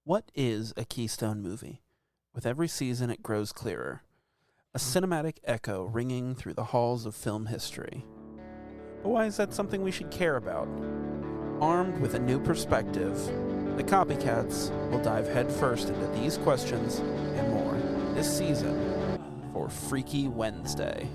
What is a Keystone movie? With every season, it grows clearer. A cinematic echo ringing through the halls of film history. But why is that something we should care about? Armed with a new perspective, the Copycats will dive headfirst into these questions and more this season for Freaky Wednesday.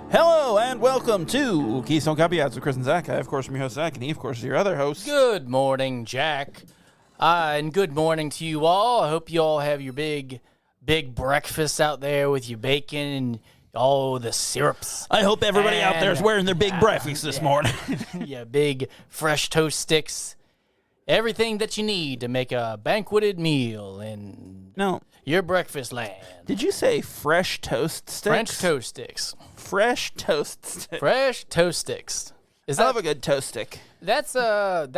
Hello and welcome to Keystone Copycats with Chris and Zach. I, of course, am your host, Zach, and he, of course, is your other host. Good morning, Jack. And good morning to you all. I hope you all have your big breakfast out there with your bacon and all the syrups. I hope everybody out there is wearing their big breakfast this morning. Yeah, big fresh toast sticks. Everything that you need to make a banqueted meal in your breakfast land. Did you say fresh toast sticks? French toast sticks. Fresh toast sticks. Fresh toast sticks. I love a good toast stick. That's a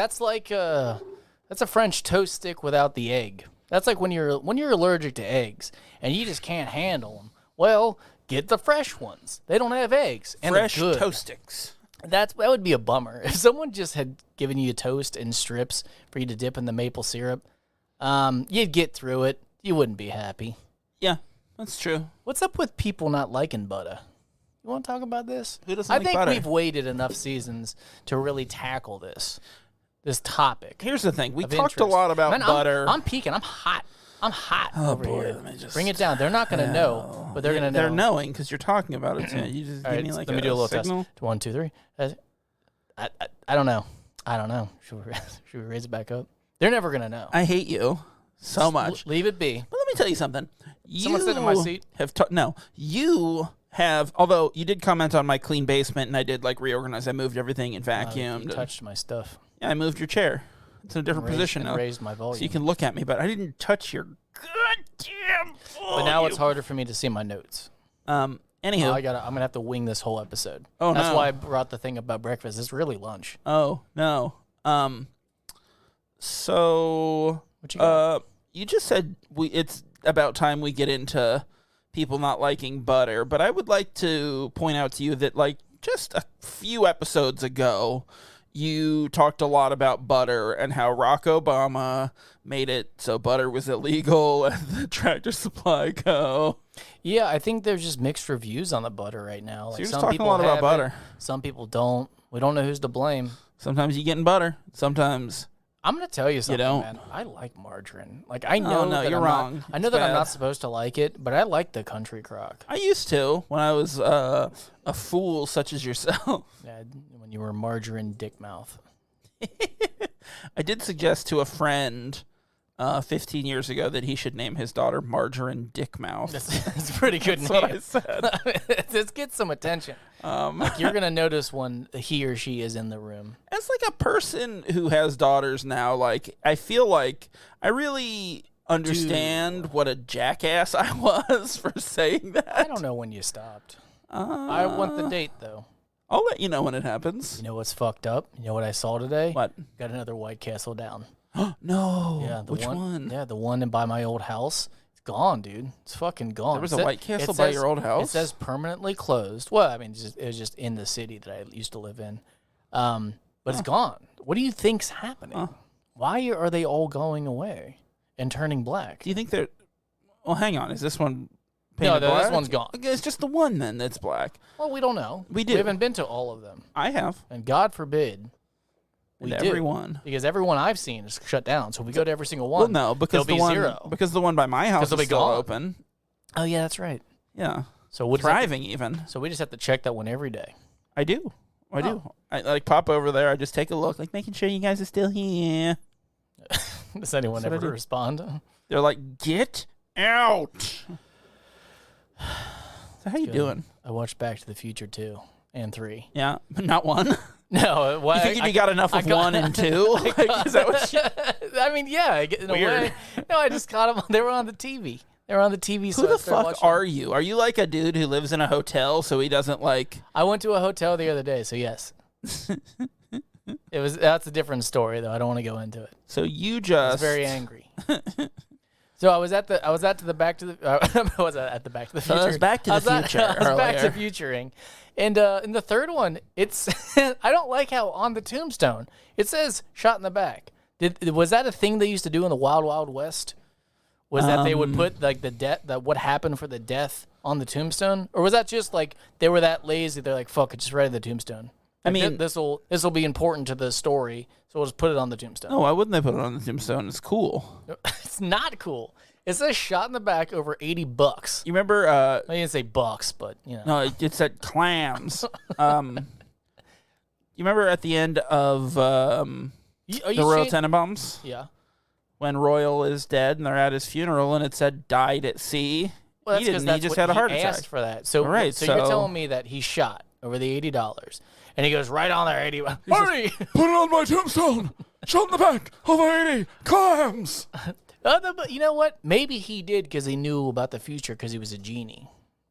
French toast stick without the egg. That's like when you're allergic to eggs and you just can't handle them. Well, get the fresh ones. They don't have eggs and fresh they're good. Toast sticks. That would be a bummer if someone just had given you a toast and strips for you to dip in the maple syrup. You'd get through it. You wouldn't be happy. Yeah, that's true. What's up with people not liking butter? You want to talk about this? Who doesn't like butter? I think we've waited enough seasons to really tackle this topic. Here's the thing. We talked a lot about butter. I'm peeking. I'm hot. Oh, over boy, here. let me just... Bring it down. They're not going to know, but they're going to know. They're knowing because you're talking about it too. You just give me like let me do a little signal. test. 1, 2, 3. I don't know. Should we raise it back up? They're never going to know. I hate you so much. Leave it be. But let me tell you something. Someone sit in my seat. You have, although you did comment on my clean basement and I did like reorganize. I moved everything and vacuumed. You touched my stuff. Yeah, I moved your chair. It's in a different position now. Raised my volume. So you can look at me, but I didn't touch your goddamn volume. But now it's harder for me to see my notes. Anywho. I'm gonna have to wing this whole episode. Oh, That's why I brought the thing about breakfast. It's really lunch. Oh, no. So what you got? You just said it's about time we get into people not liking butter, but I would like to point out to you that like just a few episodes ago, you talked a lot about butter and how Barack Obama made it so butter was illegal at the Tractor Supply Co. Yeah, I think there's just mixed reviews on the butter right now. So you're just talking a lot about butter. Some people don't. We don't know who's to blame. Sometimes you getting butter. Sometimes I'm going to tell you something, don't. man. I like margarine. Like I know that you're wrong. I know that I'm not supposed to like it, but I like the country crock. I used to when I was a fool such as yourself. Yeah, when you were margarine dick mouth. I did suggest to a friend 15 years ago that he should name his daughter Margarine Dickmouth. That's a pretty good That's name. what I said. Let's get some attention. Like you're going to notice when he or she is in the room. As like a person who has daughters now, like I feel like I really understand what a jackass I was for saying that. I don't know when you stopped. I want the date, though. I'll let you know when it happens. You know what's fucked up? You know what I saw today? What? Got another White Castle down. No. Yeah, Which one? Yeah, the one by my old house. It's gone, dude. It's fucking gone. There was a White Castle by your old house? It says permanently closed. Well, I mean, it was just in the city that I used to live in. But it's gone. What do you think's happening? Why are they all going away and turning black? Do you think they're... Well, hang on. Is this one painted black? black? This one's gone. It's just the one, then, that's black. Well, we don't know. We do. We haven't been to all of them. I have. And God forbid... We do. Everyone. Because everyone I've seen is shut down. So if we go to every single one, well, no, because there'll be zero. Because the one by my house is still open. Oh, yeah, that's right. Yeah. So we'll thriving even. So we just have to check that one every day. I do. I do. I like pop over there. I just take a look, like making sure you guys are still here. Does anyone ever respond? They're like, get out. So how you doing? I watched Back to the Future 2 and 3. Yeah, but not 1. No, you think you got enough of 1 and 2? Is that what I mean, yeah. In a way. No, I just caught them. They were on the TV. They were on the TV. Who the fuck are you? Are you like a dude who lives in a hotel so he doesn't like... I went to a hotel the other day, so yes. That's a different story, though. I don't want to go into it. So you just... I was very angry. So I was at the Back to the Future. I was Back to the Futuring. And in the third one, it's I don't like how on the tombstone it says shot in the back. Was that a thing they used to do in the Wild Wild West? Was that they would put like what happened for the death on the tombstone? Or was that just like they were that lazy, they're like, fuck it, just write the tombstone. Like, I mean, this will be important to the story, so we'll just put it on the tombstone. No, why wouldn't they put it on the tombstone? It's cool. It's not cool. It says shot in the back over $80. You remember? I didn't say bucks, but you know. No, it said clams. You remember at the end of the Royal Tenenbaums? Yeah. When Royal is dead and they're at his funeral and it said died at sea. Well, that's because he just had a heart attack. Asked for that. So, right, so you're telling me that he shot over the $80, and he goes right on there, 80. Marty, put it on my tombstone. Shot in the back over 80 clams. But you know what? Maybe he did because he knew about the future because he was a genie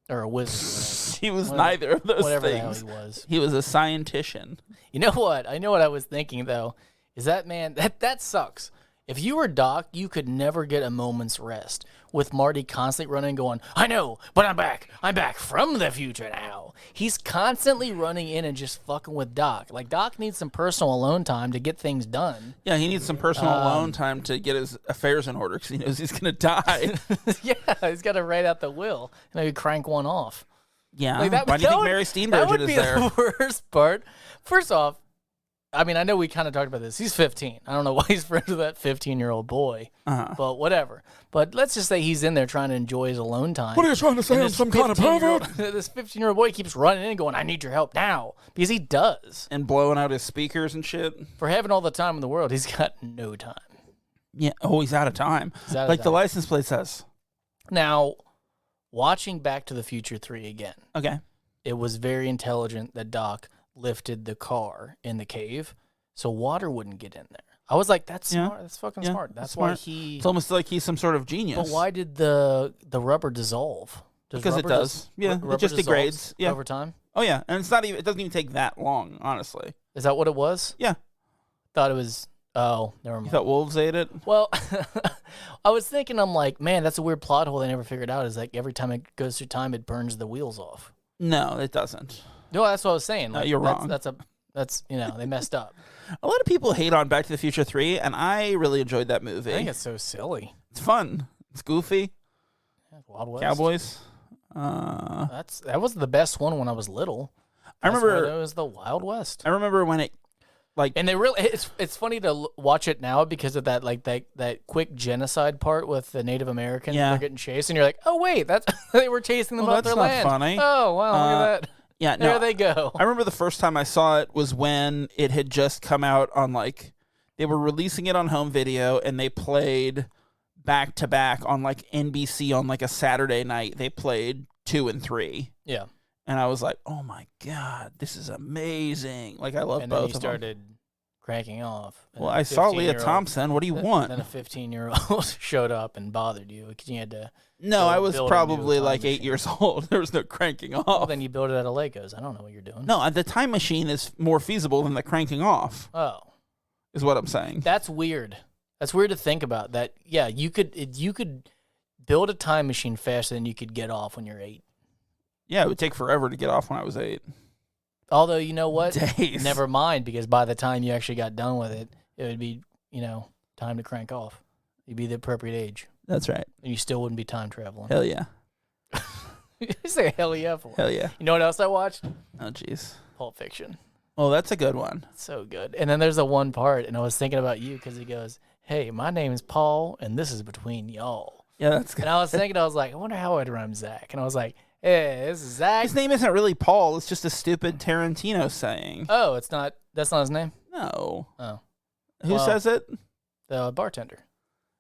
or a wizard. He was neither of those whatever things. The hell he was. He was a scientician. You know what? I know what I was thinking though. Is that man? That sucks. If you were Doc, you could never get a moment's rest with Marty constantly running going, I know, but I'm back. I'm back from the future now. He's constantly running in and just fucking with Doc. Like, Doc needs some personal alone time to get things done. Yeah, he needs some personal alone time to get his affairs in order because he knows he's going to die. Yeah, he's got to write out the will and maybe crank one off. Yeah, like why do you think Mary Steenburgen is there? That would be the worst part. First off, I mean, I know we kind of talked about this. He's 15. I don't know why he's friends with that 15-year-old boy, but whatever. But let's just say he's in there trying to enjoy his alone time. What are you trying to say? I'm some kind of pervert? This 15-year-old boy keeps running in and going, I need your help now. Because he does. And blowing out his speakers and shit. For having all the time in the world, he's got no time. Yeah. Oh, he's out of time. Like the license plate says. Now, watching Back to the Future 3 again. Okay. It was very intelligent that Doc lifted the car in the cave so water wouldn't get in there. I was like, that's smart. That's fucking smart. That's why he... It's almost like he's some sort of genius. But why did the rubber dissolve? Because it does. Yeah, it just degrades. Yeah. Over time? Oh, yeah. And it's not even... It doesn't even take that long, honestly. Is that what it was? Yeah. Thought it was... Oh, never mind. You thought wolves ate it? Well, I was thinking, I'm like, man, that's a weird plot hole they never figured out. Is like every time it goes through time, it burns the wheels off. No, it doesn't. No, that's what I was saying. Like, no, you're wrong. That's they messed up. A lot of people hate on Back to the Future 3, and I really enjoyed that movie. I think it's so silly. It's fun. It's goofy. Yeah, Wild West. Cowboys. That was the best one when I was little. I remember it was the Wild West. I remember when it and they really it's funny to watch it now because of that that quick genocide part with the Native Americans. Yeah. They're getting chased, and you're like, oh wait, that's they were chasing them off their land. That's not funny. Oh wow, look at that. Yeah, no, there they go. I remember the first time I saw it was when it had just come out on they were releasing it on home video and they played back to back on NBC on a Saturday night. They played 2 and 3. Yeah. And I was like, oh my God, this is amazing. I love both of them. And then he started cranking off. Well, I saw Leah Thompson. What do you want? Then a 15-year-old showed up and bothered you because you had to... No, I was probably 8 years old. There was no cranking off. Well, then you build it out of Legos. I don't know what you're doing. No, the time machine is more feasible than the cranking off. Oh. Is what I'm saying. That's weird. That's weird to think about. That, yeah, you could build a time machine faster than you could get off when you're 8. Yeah, it would take forever to get off when I was 8. Although, you know what? Days. Never mind, because by the time you actually got done with it, it would be, time to crank off. You'd be the appropriate age. That's right. And you still wouldn't be time traveling. Hell yeah. You say hell yeah for? Hell yeah. You know what else I watched? Oh, jeez. Pulp Fiction. Oh, that's a good one. So good. And then there's the one part, and I was thinking about you because he goes, hey, my name is Paul, and this is between y'all. Yeah, that's good. And I was thinking, I wonder how I'd rhyme Zach. And I was like, hey, this is Zach. His name isn't really Paul. It's just a stupid Tarantino saying. Oh, that's not his name? No. Oh. Who says it? The bartender.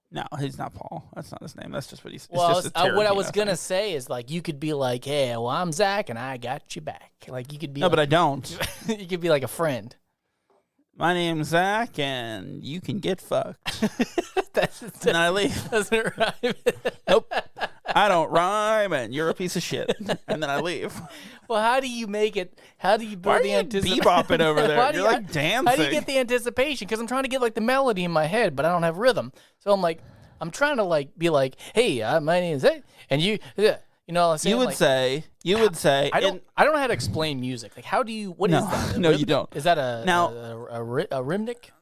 No, he's not Paul. That's not his name. That's just what he's. Well, what I was gonna say is you could be like, "Hey, well, I'm Zach, and I got you back." You could be. No, but I don't. You could be like a friend. My name's Zach, and you can get fucked. And I leave. Doesn't rhyme. Nope. I don't rhyme, and you're a piece of shit. And then I leave. Well, how do you make it? How do you build the anticipation? Bebopping over there? You're like dancing. How do you get the anticipation? Because I'm trying to get like the melody in my head, but I don't have rhythm. So I'm like, I'm trying to like be like, hey, my name is Zach, and you, yeah. You know what I'm saying? You would say. I don't know how to explain music. Like, how do you? What is that? No, you don't. Is that a rhythmic?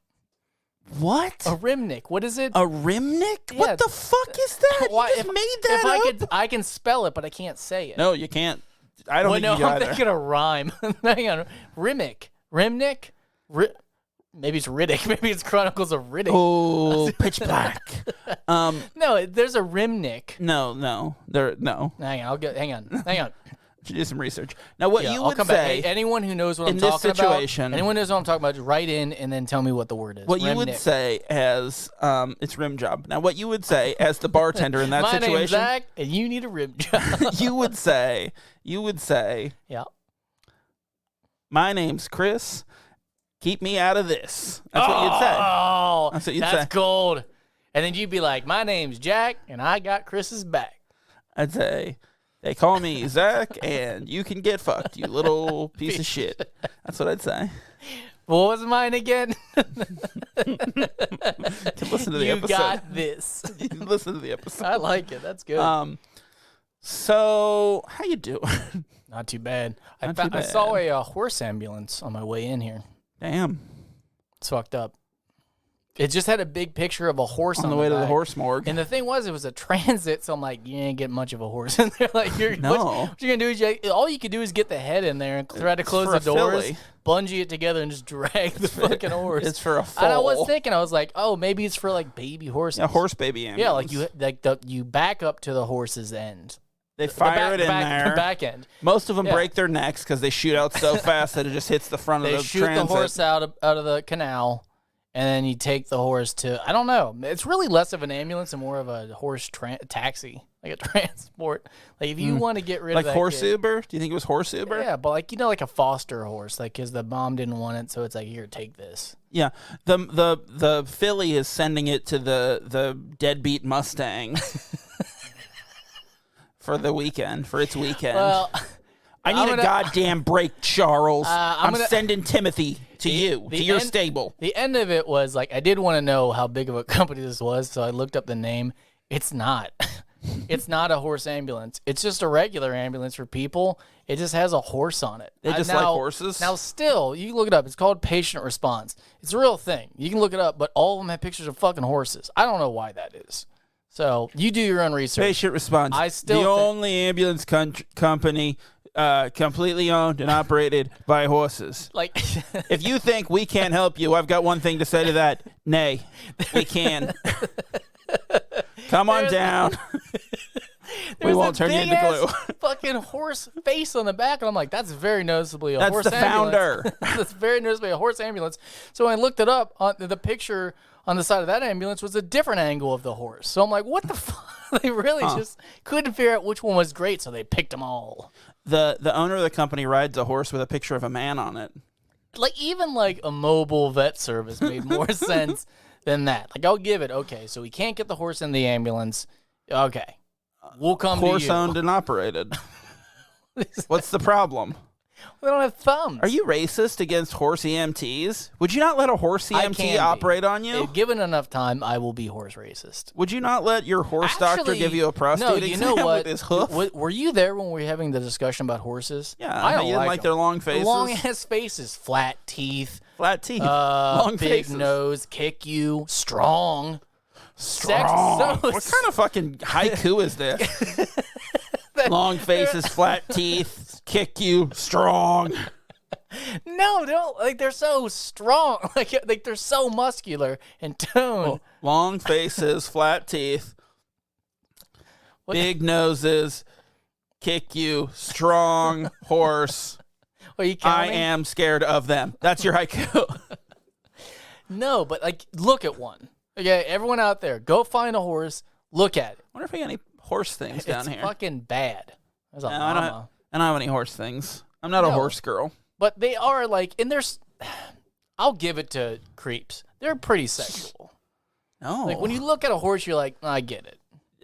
What? A rhythmic. What is it? A rhythmic? Yeah. What the fuck is that? Why, you just made that up? I can spell it, but I can't say it. No, you can't. I don't think you can I'm either. thinking a rhyme. Hang on. Rhythmic. Maybe it's Riddick. Maybe it's Chronicles of Riddick. Oh, pitch black. No, there's a Rymnick. No. No. Hang on. Do some research. Now, what you I'll would come say... back. Hey, anyone who knows what I'm in this talking situation, about, anyone who knows what I'm talking about, just write in and then tell me what the word is. What you would say as... it's rim job. Now, what you would say as the bartender in that My situation... name's Zach, and you need a rim job. you would say... Yeah. My name's Chris. Keep me out of this. That's what you'd say. Oh, that's what you'd that's say. gold. And then you'd be like, my name's Jack, and I got Chris's back. I'd say, they call me Zach, and you can get fucked, you little piece of shit. That's what I'd say. What was mine again? Listen to the episode. You got this. Listen to the episode. I like it. That's good. So, how you doing? Not too bad. Not too bad. I saw a horse ambulance on my way in here. Damn. It's fucked up. It just had a big picture of a horse on the way to the back. horse morgue. And the thing was, it was a transit, so I'm like, you ain't get much of a horse in there. Like, what you're gonna do is all you can do is get the head in there and try to close the doors, bungee it together, and just drag the fucking horse. It's for a foal. And I was thinking, I was like, oh, maybe it's for like baby horses. Yeah, horse baby ambulance. Yeah, like you back up to the horse's end. They fire it in there. The back end. Most of them break their necks because they shoot out so fast that it just hits the front of the transit. They shoot the horse out of the canal, and then you take the horse to, I don't know. It's really less of an ambulance and more of a horse taxi, like a transport. Like if you want to get rid of like that horse kid, Uber? Do you think it was horse Uber? Yeah, but like like a foster horse, like because the mom didn't want it, so it's like, here, take this. Yeah, the filly is sending it to the deadbeat Mustang. For the weekend, for its weekend. Well, I need a goddamn break, Charles. I'm sending Timothy to your stable. The end of it was like, I did want to know how big of a company this was, so I looked up the name. It's not. It's not a horse ambulance. It's just a regular ambulance for people. It just has a horse on it. They just like horses? Now, still, you can look it up. It's called Patient Response. It's a real thing. You can look it up, but all of them have pictures of fucking horses. I don't know why that is. So you do your own research. Patient Response. The only ambulance company completely owned and operated by horses. Like, if you think we can't help you, I've got one thing to say to that. Nay, we can. Come on down. We won't turn you into glue. Fucking horse face on the back, and I'm like, that's very noticeably a horse ambulance. That's the founder. That's very noticeably a horse ambulance. So when I looked it up, the picture on the side of that ambulance was a different angle of the horse. So I'm like, what the fuck? They really just couldn't figure out which one was great, so they picked them all. The owner of the company rides a horse with a picture of a man on it. Like, even like a mobile vet service made more sense than that. Like, I'll give it, okay, so we can't get the horse in the ambulance. Okay. We'll come to you. Horse owned and operated. What's the problem? They don't have thumbs. Are you racist against horse EMTs? Would you not let a horse EMT operate on you? If given enough time, I will be horse racist. Would you not let your horse doctor give you a prostate exam with his hoof? Were you there when we were having the discussion about horses? Yeah, I don't like their long faces. The long-ass faces, flat teeth. Long big faces. nose, kick you, strong. What kind of fucking haiku is this? Long faces, flat teeth, kick you, strong. No, don't. Like, they're so strong. Like they're so muscular and toned. Long faces, flat teeth, big noses, kick you, strong horse. Are you counting? I am scared of them. That's your haiku. No, but like, look at one. Okay, everyone out there, go find a horse, look at it. I wonder if we got any horse things down here. It's fucking bad. There's a I don't have any horse things. I'm not a horse girl. But they are like, and there's, I'll give it to creeps. They're pretty sexual. No. Like, when you look at a horse, you're like, I get it.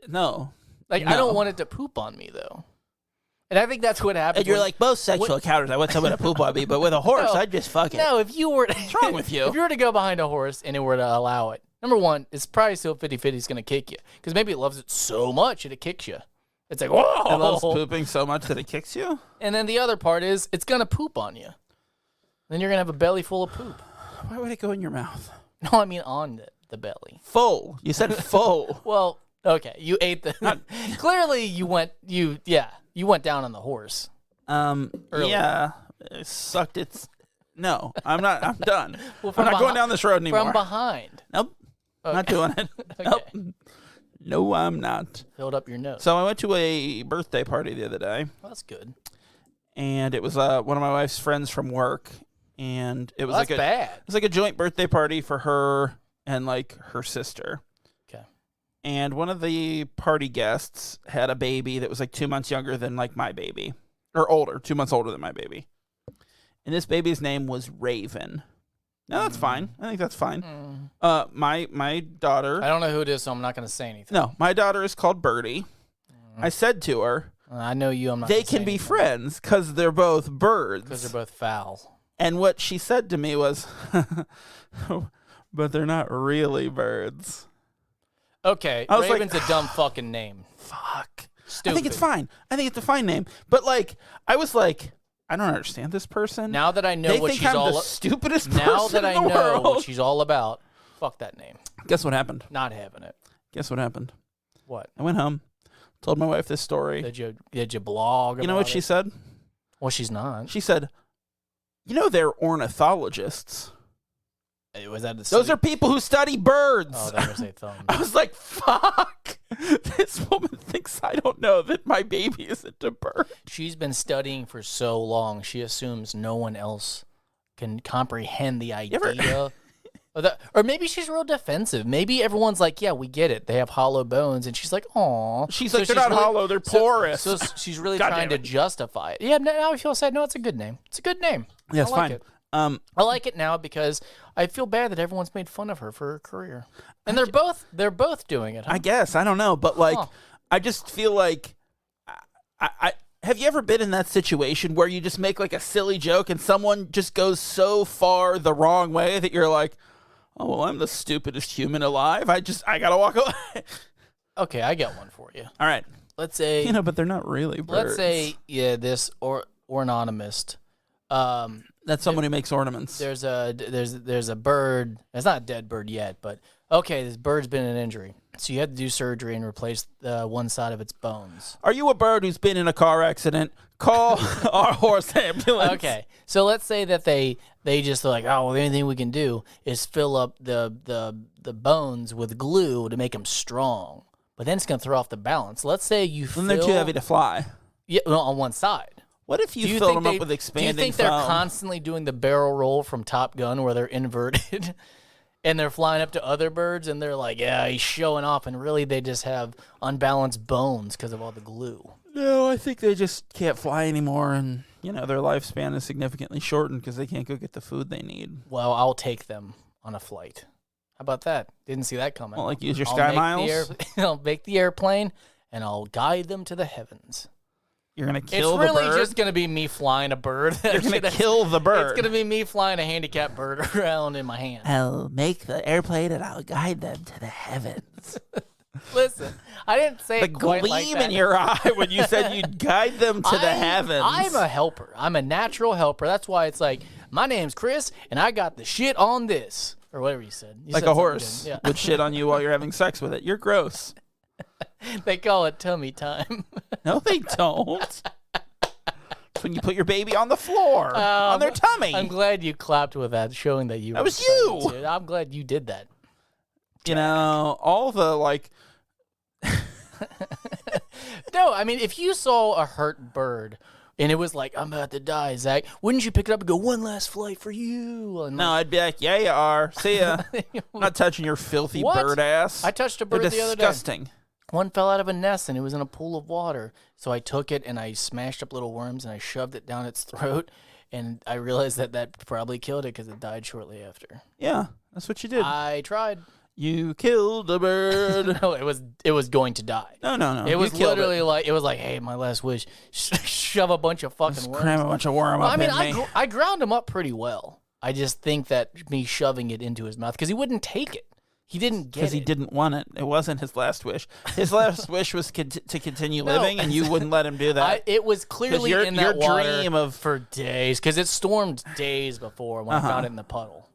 No. Like, I don't want it to poop on me, though. And I think that's what happens. And you're like, most sexual encounters, I want someone to poop on me, but with a horse, I'd just fuck it. No, if you were... What's wrong with you? If you were to go behind a horse and it were to allow it, number one, it's probably still 50-50 it's going to kick you. Because maybe it loves it so much that it kicks you. It's like, whoa! It loves pooping so much that it kicks you? And then the other part is, it's going to poop on you. Then you're going to have a belly full of poop. Why would it go in your mouth? No, I mean on the belly. Full. You said full. Well, okay, you ate the... Clearly, you went down on the horse. Yeah. It sucked its... No, I'm not. I'm done. Well, I'm not going down this road anymore. From behind. Nope. Okay. Not doing it. Okay. Nope. No, I'm not. Filled up your nose. So I went to a birthday party the other day. Well, that's good. And it was one of my wife's friends from work. And it was that's bad. It was like a joint birthday party for her and like her sister. Okay. And one of the party guests had a baby that was like 2 months younger than like my baby. Or older, 2 months older than my baby. And this baby's name was Raven. No, that's fine. I think that's fine. My daughter... I don't know who it is, so I'm not going to say anything. No, my daughter is called Birdie. I said to her... I know you, I'm not They can be friends because they're both birds. Because they're both foul. And what she said to me was, but they're not really birds. Okay, I was Raven's like, a dumb fucking name. Fuck. Stupid. I think it's fine. I think it's a fine name. But like, I was like, I don't understand this person. Now that I know what she's all the stupidest person now that I in the know world. what she's all about, fuck that name. Guess what happened? Not having it. Guess what happened? What? I went home, told my wife this story. Did you blog about You know what she said? Well, she's not. She said, you know they're ornithologists. Was that Those are people who study birds. Oh, that was a thumb. I was like, fuck. This woman thinks I don't know that my baby isn't a bird. She's been studying for so long, she assumes no one else can comprehend the idea. Or maybe she's real defensive. Maybe everyone's like, yeah, we get it. They have hollow bones. And she's like, aw. She's like, they're not hollow, they're porous. So she's really trying to justify it. Yeah, now I feel sad. No, it's a good name. It's a good name. Yeah, it's fine. I like it now because I feel bad that everyone's made fun of her for her career. And they're both doing it. Huh? I guess. I don't know. But like, I just feel like I have you ever been in that situation where you just make like a silly joke and someone just goes so far the wrong way that you're like, oh, well, I'm the stupidest human alive. I gotta walk away. Okay, I got one for you. All right. Let's say but they're not really birds. Let's say this ornithomist. That's someone who makes ornaments. There's a bird. It's not a dead bird yet, but okay, this bird's been in an injury, so you have to do surgery and replace one side of its bones. Are you a bird who's been in a car accident? Call our horse ambulance. Okay, so let's say that they just are like, oh, well, the only thing we can do is fill up the bones with glue to make them strong, but then it's gonna throw off the balance. Let's say then they're too heavy to fly. Yeah, well, on one side. What if you fill them up with expanding Do you think foam? they're constantly doing the barrel roll from Top Gun where they're inverted and they're flying up to other birds and they're like, yeah, he's showing off, and really they just have unbalanced bones because of all the glue? No, I think they just can't fly anymore, and their lifespan is significantly shortened because they can't go get the food they need. Well, I'll take them on a flight. How about that? Didn't see that coming. Well, like use your Sky Miles? I'll make the airplane and I'll guide them to the heavens. You're going to kill the bird? It's really just going to be me flying a bird. You're going to kill the bird. It's going to be me flying a handicapped bird around in my hand. I'll make the airplane and I'll guide them to the heavens. Listen, I didn't say it quite like that. The gleam in your eye when you said you'd guide them to the heavens. I'm a helper. I'm a natural helper. That's why it's like, my name's Chris, and I got the shit on this. Or whatever you said. You like said a horse would shit on you while you're having sex with it. You're gross. They call it tummy time. No, they don't. It's when you put your baby on the floor, on their tummy. I'm glad you clapped with that, showing that you. That was you. I'm glad you did that. All the like. No, I mean, if you saw a hurt bird and it was like, I'm about to die, Zach, wouldn't you pick it up and go, one last flight for you? And no, I'd be like, yeah, you are. See ya. I'm not touching your filthy bird ass. I touched a bird the other day. Disgusting. One fell out of a nest and it was in a pool of water. So I took it and I smashed up little worms and I shoved it down its throat. And I realized that probably killed it because it died shortly after. Yeah, that's what you did. I tried. You killed a bird. No, it was going to die. No. It was literally like, hey, my last wish, shove a bunch of fucking worms. Cram a bunch of worm up in me. I ground him up pretty well. I just think that me shoving it into his mouth, because he wouldn't take it. He didn't get it. Because he didn't want it. It wasn't his last wish. His last wish was to continue living, and you wouldn't let him do that. It was clearly in that water for days, because it stormed days before when I found it in the puddle.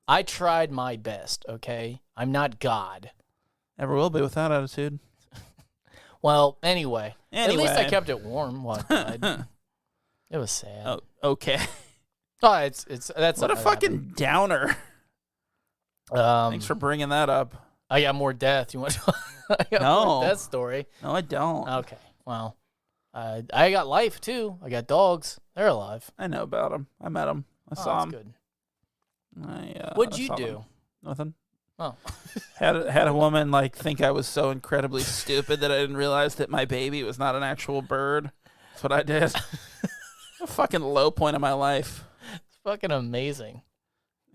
I tried my best, okay? I'm not God. Never will be with that attitude. Well, anyway. At least I kept it warm while it died. It was sad. Oh, okay. Oh, that's what a fucking downer. Thanks for bringing that up. I got more death. You want more death story? No, I don't. Okay. Well, I got life too. I got dogs. They're alive. I know about them. I met them. I saw them. Good. What'd you do? Them. Nothing. Oh. had a woman think I was so incredibly stupid that I didn't realize that my baby was not an actual bird. That's what I did. A fucking low point of my life. It's fucking amazing.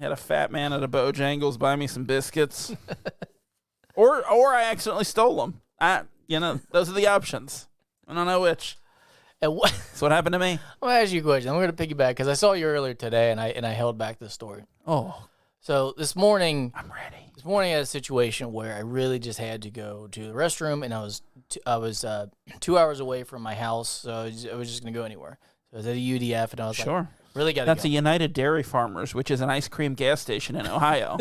Had a fat man at a Bojangles buy me some biscuits. or I accidentally stole them. Those are the options. I don't know which. That's what happened to me. I'll ask you a question. I'm going to piggyback because I saw you earlier today, and I held back this story. Oh. So this morning, I'm ready. This morning I had a situation where I really just had to go to the restroom, and I was 2 hours away from my house, so I was just going to go anywhere. So I was at a UDF, and I was like, really got to go. That's a United Dairy Farmers, which is an ice cream gas station in Ohio.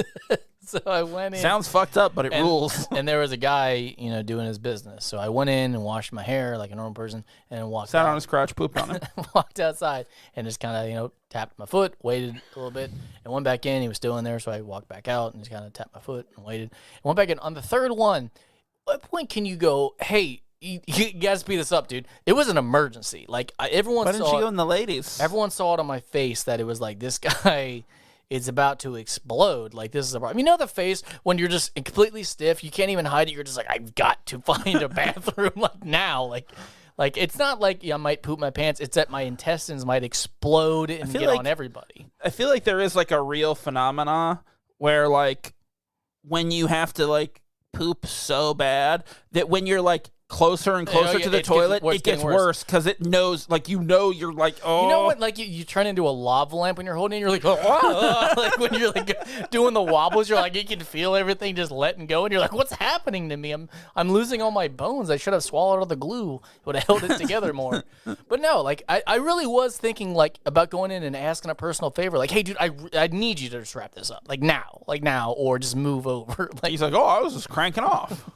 So I went in. Sounds fucked up, but it rules. And there was a guy, doing his business. So I went in and washed my hair like a normal person, and walked Sat on his crotch, pooped on it. Walked outside and just kind of, tapped my foot, waited a little bit, and went back in. He was still in there, so I walked back out and just kind of tapped my foot and waited. And went back in. On the third one, what point can you go, hey, you got to speed this up, dude? It was an emergency. Everyone Why saw didn't you go in the ladies? Everyone saw it on my face that it was like, this guy is about to explode. This is a problem. The face when you're just completely stiff, you can't even hide it. You're just like, I've got to find a bathroom now. It's not like I might poop my pants. It's that my intestines might explode and get on everybody. I feel like there is a real phenomena where when you have to poop so bad that when you're closer and closer to the toilet, it gets worse because it knows, you're oh. You know what, you turn into a lava lamp when you're holding it, you're like, oh. When you're doing the wobbles, you're you can feel everything just letting go, and you're like, what's happening to me? I'm losing all my bones. I should have swallowed all the glue. It would have held it together more. But no, I really was thinking about going in and asking a personal favor, hey, dude, I need you to just wrap this up, now, or just move over. He's like, oh, I was just cranking off.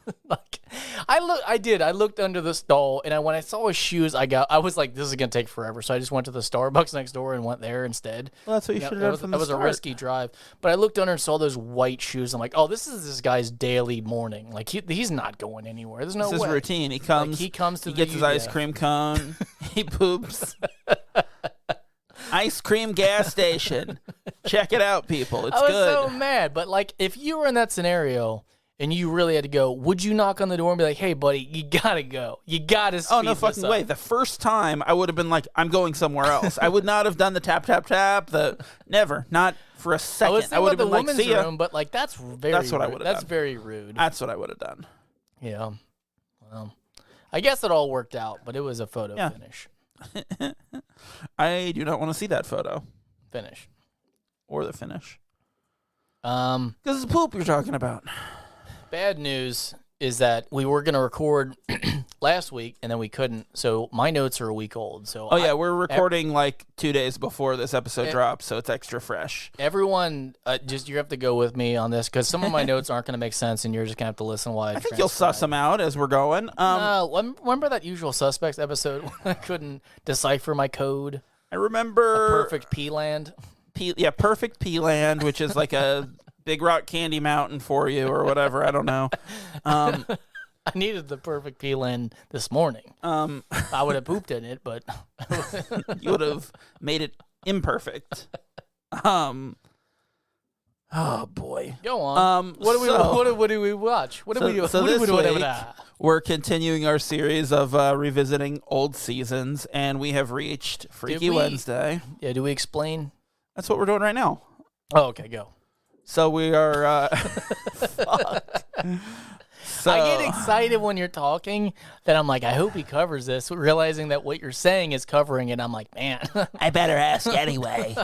I looked under the stall, and when I saw his shoes, I was like, this is going to take forever. So I just went to the Starbucks next door and went there instead. Well, that's what you should have done from the start. That was a risky drive. But I looked under and saw those white shoes. I'm like, oh, this is this guy's daily morning. He's not going anywhere. There's no way. This is routine. He comes. He gets his ice cream cone. He poops. Ice cream gas station. Check it out, people. It's good. I was so mad. But if you were in that scenario and you really had to go, would you knock on the door and be like, hey, buddy, you gotta go. You gotta speed Oh, no fucking way. The first time, I would have been like, I'm going somewhere else. I would not have done the tap, tap, tap. Never. Not for a second. I would have been like, see ya. Room, but that's very That's what rude. I would have done. That's very rude. That's what I would have done. Yeah. Well, I guess it all worked out, but it was a photo finish. I do not want to see that photo. Finish. Or the finish. Because it's poop you're talking about. Bad news is that we were going to record last week, and then we couldn't. So my notes are a week old. So we're recording 2 days before this episode drops, so it's extra fresh. Everyone, you have to go with me on this because some of my notes aren't going to make sense, and you're just going to have to listen while I think you'll suss them out as we're going. Remember that Usual Suspects episode when I couldn't decipher my code? I remember Perfect P-Land. Perfect P-Land, which is a Big Rock Candy Mountain for you or whatever. I don't know. I needed the perfect P-Land this morning. I would have pooped in it, but you would have made it imperfect. Oh boy. Go on. What do we watch? What do we do? So this week, we're continuing our series of revisiting old seasons, and we have reached Freaky Wednesday. Yeah, do we explain? That's what we're doing right now. Oh, okay, go. So we are. Fuck. So, I get excited when you're talking that I'm like, I hope he covers this, realizing that what you're saying is covering it. I'm like, man, I better ask anyway.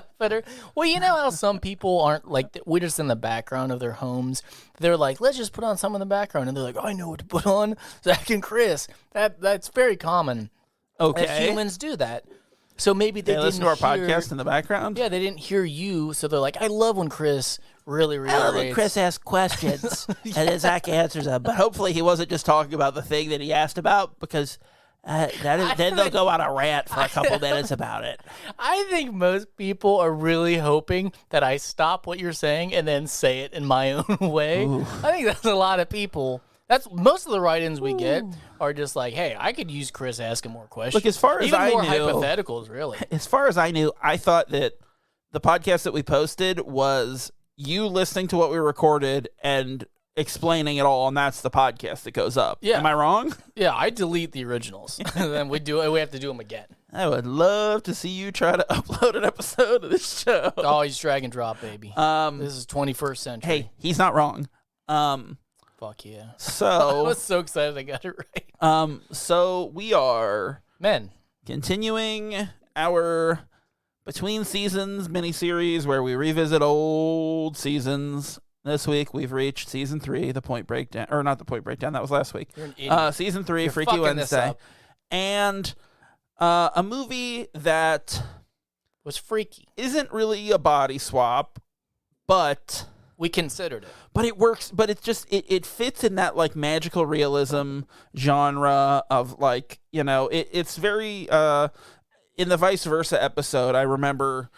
Well, you know how some people aren't like, we're just in the background of their homes. They're like, let's just put on some in the background. And they're like, oh, I know what to put on. Zach and Chris. That's very common. Okay. That humans do that. So maybe they didn't listen to our hear, podcast in the background? Yeah, they didn't hear you. So they're like, I love when Chris really reiterates. I love when Chris asks questions and then Zach answers them. But hopefully he wasn't just talking about the thing that he asked about, because then they'll go on a rant for a couple minutes about it. I think most people are really hoping that I stop what you're saying and then say it in my own way. Ooh. I think that's a lot of people. That's most of the write-ins we get are just like, hey, I could use Chris asking more questions. Look, as far as even I more knew, hypotheticals, really. As far as I knew, I thought that the podcast that we posted was you listening to what we recorded and explaining it all, and that's the podcast that goes up. Yeah. Am I wrong? Yeah, I delete the originals, and then we have to do them again. I would love to see you try to upload an episode of this show. Oh, he's drag and drop, baby. This is 21st century. Hey, he's not wrong. Fuck yeah. I So, was so excited I got it right. so we are Men. continuing our Between Seasons miniseries where we revisit old seasons. This week we've reached season 3, the Point Breakdown, or not the Point Breakdown, that was last week. You're an idiot. Season 3, You're Freaky fucking this Wednesday, up. and a movie that Was freaky. isn't really a body swap, but We considered it. it works. But it's just it fits in that like magical realism genre of like, you know, it's very in the vice versa episode. I remember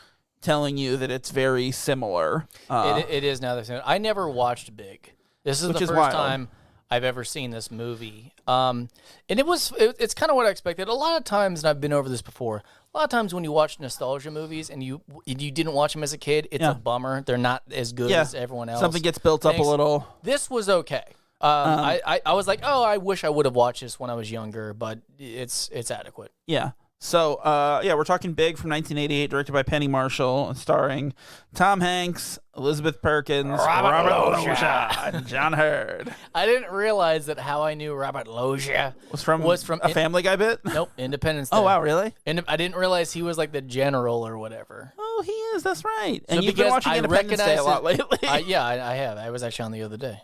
telling you that it's very similar. It is now. I never watched Big. This is the first wild. time I've ever seen this movie. And it's kind of what I expected. A lot of times, and I've been over this before, a lot of times when you watch nostalgia movies and you didn't watch them as a kid, it's a bummer. They're not as good as everyone else. Something gets built up a little. This was okay. I was like, oh, I wish I would have watched this when I was younger, but it's adequate. Yeah. So, we're talking Big from 1988, directed by Penny Marshall, and starring Tom Hanks, Elizabeth Perkins, Robert Loggia, and John Hurd. I didn't realize that how I knew Robert Loggia Was from a Family Guy bit? Nope, Independence Day. Oh, wow, really? And I didn't realize he was like the general or whatever. Oh, he is. That's right. And So you've been because watching I Independence Day a lot recognize lately. I have. I was actually on the other day.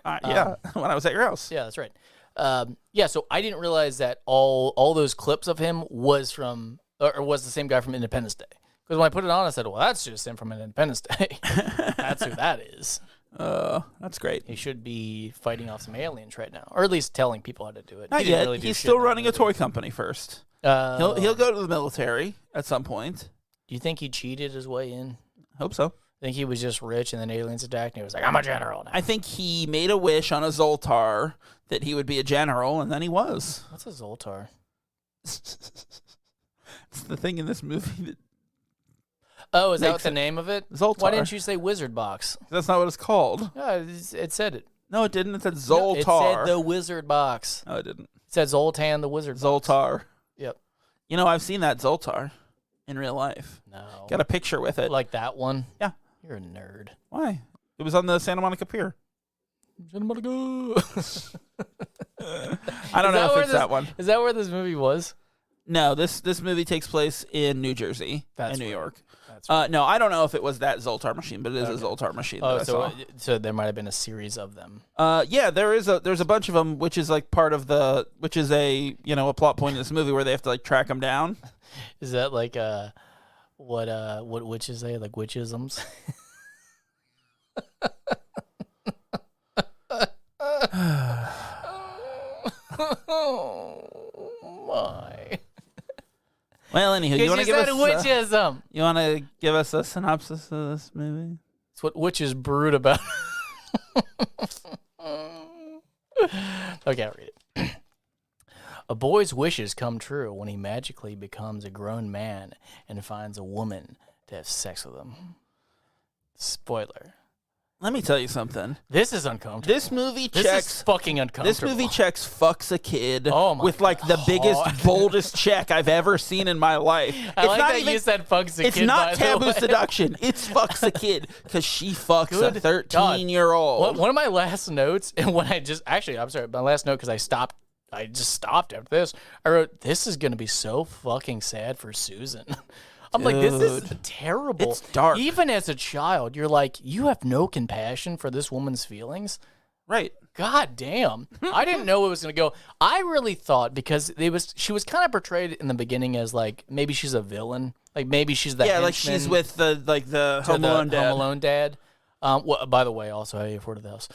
When I was at your house. Yeah, that's right. So I didn't realize that all those clips of him was from or was the same guy from Independence Day. Because when I put it on, I said, well, that's just him from Independence Day. That's who that is. That's great. He should be fighting off some aliens right now, or at least telling people how to do it. Not He didn't yet. really do He's shit still in that running a movie. toy company first. He'll go to the military at some point. Do you think he cheated his way in? Hope so. Think he was just rich and then aliens attacked and he was like, I'm a general now. I think he made a wish on a Zoltar that he would be a general, and then he was. What's a Zoltar? It's the thing in this movie that Oh, is that Makes what the it- name of it? Zoltar. Why didn't you say Wizard Box? that's not what it's called. Yeah, it said it. No, it didn't. It said No, Zoltar. it said the Wizard Box. No, it didn't. It said Zoltan the Wizard Box. Zoltar. Yep. You know, I've seen that Zoltar in real life. No. Got a picture with it. Like that one? Yeah. You're a nerd. Why? It was on the Santa Monica Pier. Santa Monica. I don't know if it's that one. Is that where this movie was? No, this movie takes place in New Jersey and New right. York. That's right. No, I don't know if it was that Zoltar machine, but it is a Zoltar machine. Oh, that I saw. so there might have been a series of them. Yeah, there's a bunch of them, which is like part of which is a plot point in this movie where they have to like track them down. Is that like what witches say, like witchisms? Oh my! Well, anywho, you want to give us witchism? you want to give us a synopsis of this movie? It's what witches brood about. Okay, I'll read it. A boy's wishes come true when he magically becomes a grown man and finds a woman to have sex with him. Spoiler. Let me tell you something. This is uncomfortable. This movie This checks. is fucking uncomfortable. This movie checks fucks a kid with like the God. biggest, boldest check I've ever seen in my life. I like that you said fucks a kid. It's not by the taboo way. seduction. It's fucks a kid because she fucks a Good 13-year-old. One of my last notes, and when I just actually, I'm sorry, my last note because I just stopped after this. I wrote, "This is gonna be so fucking sad for Susan." I'm like, this is terrible. It's dark. Even as a child, you're like, you have no compassion for this woman's feelings. Right. God damn. I didn't know it was going to go. I really thought because she was kind of portrayed in the beginning as like maybe she's a villain. Like maybe she's the like she's with the Home Alone dad. Home Alone dad. Well, by the way, also how he afforded the house.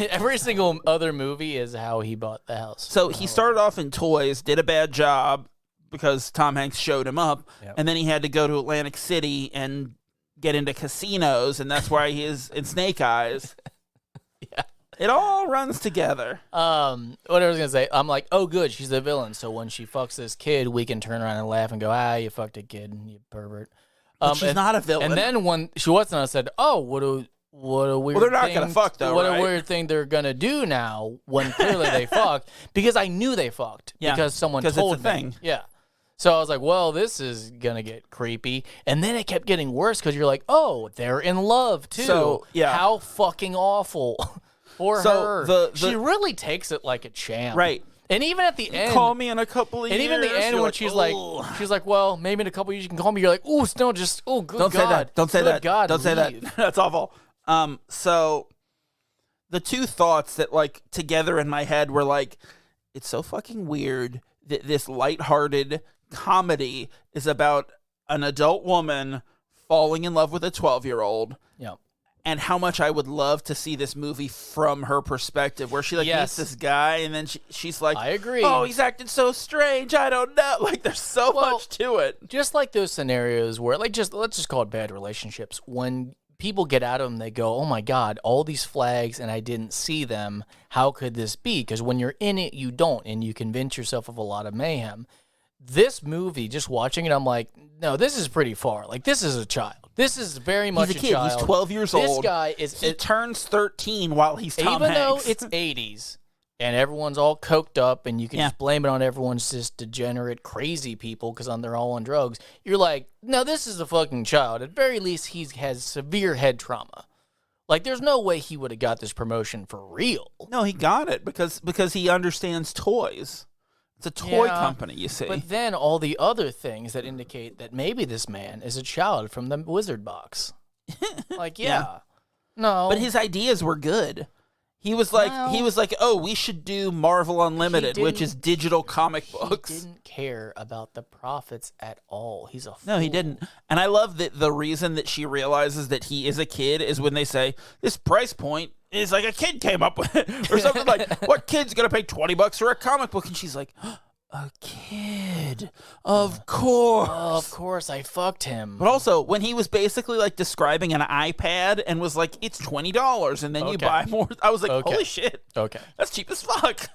Every single other movie is how he bought the house. So he started off in toys, did a bad job because Tom Hanks showed him up, and then he had to go to Atlantic City and get into casinos, and that's why he is in Snake Eyes. Yeah. It all runs together. What I was gonna say, I'm like, oh, good, she's the villain. So when she fucks this kid, we can turn around and laugh and go, you fucked a kid, you pervert. But she's not a villain. And then when she wasn't, I said, oh, what a weird. Well, they're not thing, gonna fuck though, What right? a weird thing they're gonna do now when clearly they fucked because I knew they fucked because someone told it's a thing. Yeah. So I was like, well, this is gonna get creepy, and then it kept getting worse because you're like, oh, they're in love too. So, yeah. How fucking awful for So her. She really takes it like a champ, Right. And even at the end, Call me in a couple of years. and even the end you're when she's like, well, maybe in a couple of years you can call me. You're like, ooh, no, just, oh, good Don't God. say that. Don't say Good that. God, Don't say leave. that. That's awful. So the two thoughts that like together in my head were like, it's so fucking weird that this lighthearted comedy is about an adult woman falling in love with a 12-year-old. Yeah. And how much I would love to see this movie from her perspective, where she like meets this guy, and then she's like, I agree. Oh, he's acting so strange. I don't know. Like, there's so much to it. Just like those scenarios where, like, let's just call it bad relationships. When people get out of them, they go, oh my God, all these flags, and I didn't see them. How could this be? Because when you're in it, you don't, and you convince yourself of a lot of mayhem. This movie, just watching it, I'm like, no, this is pretty far. Like, this is a child. This is very much He's a kid. child. He's 12 years old. This guy is... He turns 13 while he's Tom Even Hanks. though it's 80s, and everyone's all coked up, and you can just blame it on everyone's just degenerate, crazy people because they're all on drugs, you're like, no, this is a fucking child. At very least, he has severe head trauma. Like, there's no way he would have got this promotion for real. No, he got it because he understands toys. It's a toy company, you see. But then all the other things that indicate that maybe this man is a child from the Wizard Box. Like, no. But his ideas were good. He was like, oh, we should do Marvel Unlimited, which is digital comic books. He didn't care about the profits at all. He's a fool. No, he didn't. And I love that the reason that she realizes that he is a kid is when they say, this price point is like a kid came up with it. Or something like, what kid's going to pay $20 for a comic book? And she's like, a kid. Of course. Of course, I fucked him. But also, when he was basically like describing an iPad and was like, it's $20 and then you buy more, I was like, holy shit. Okay. That's cheap as fuck.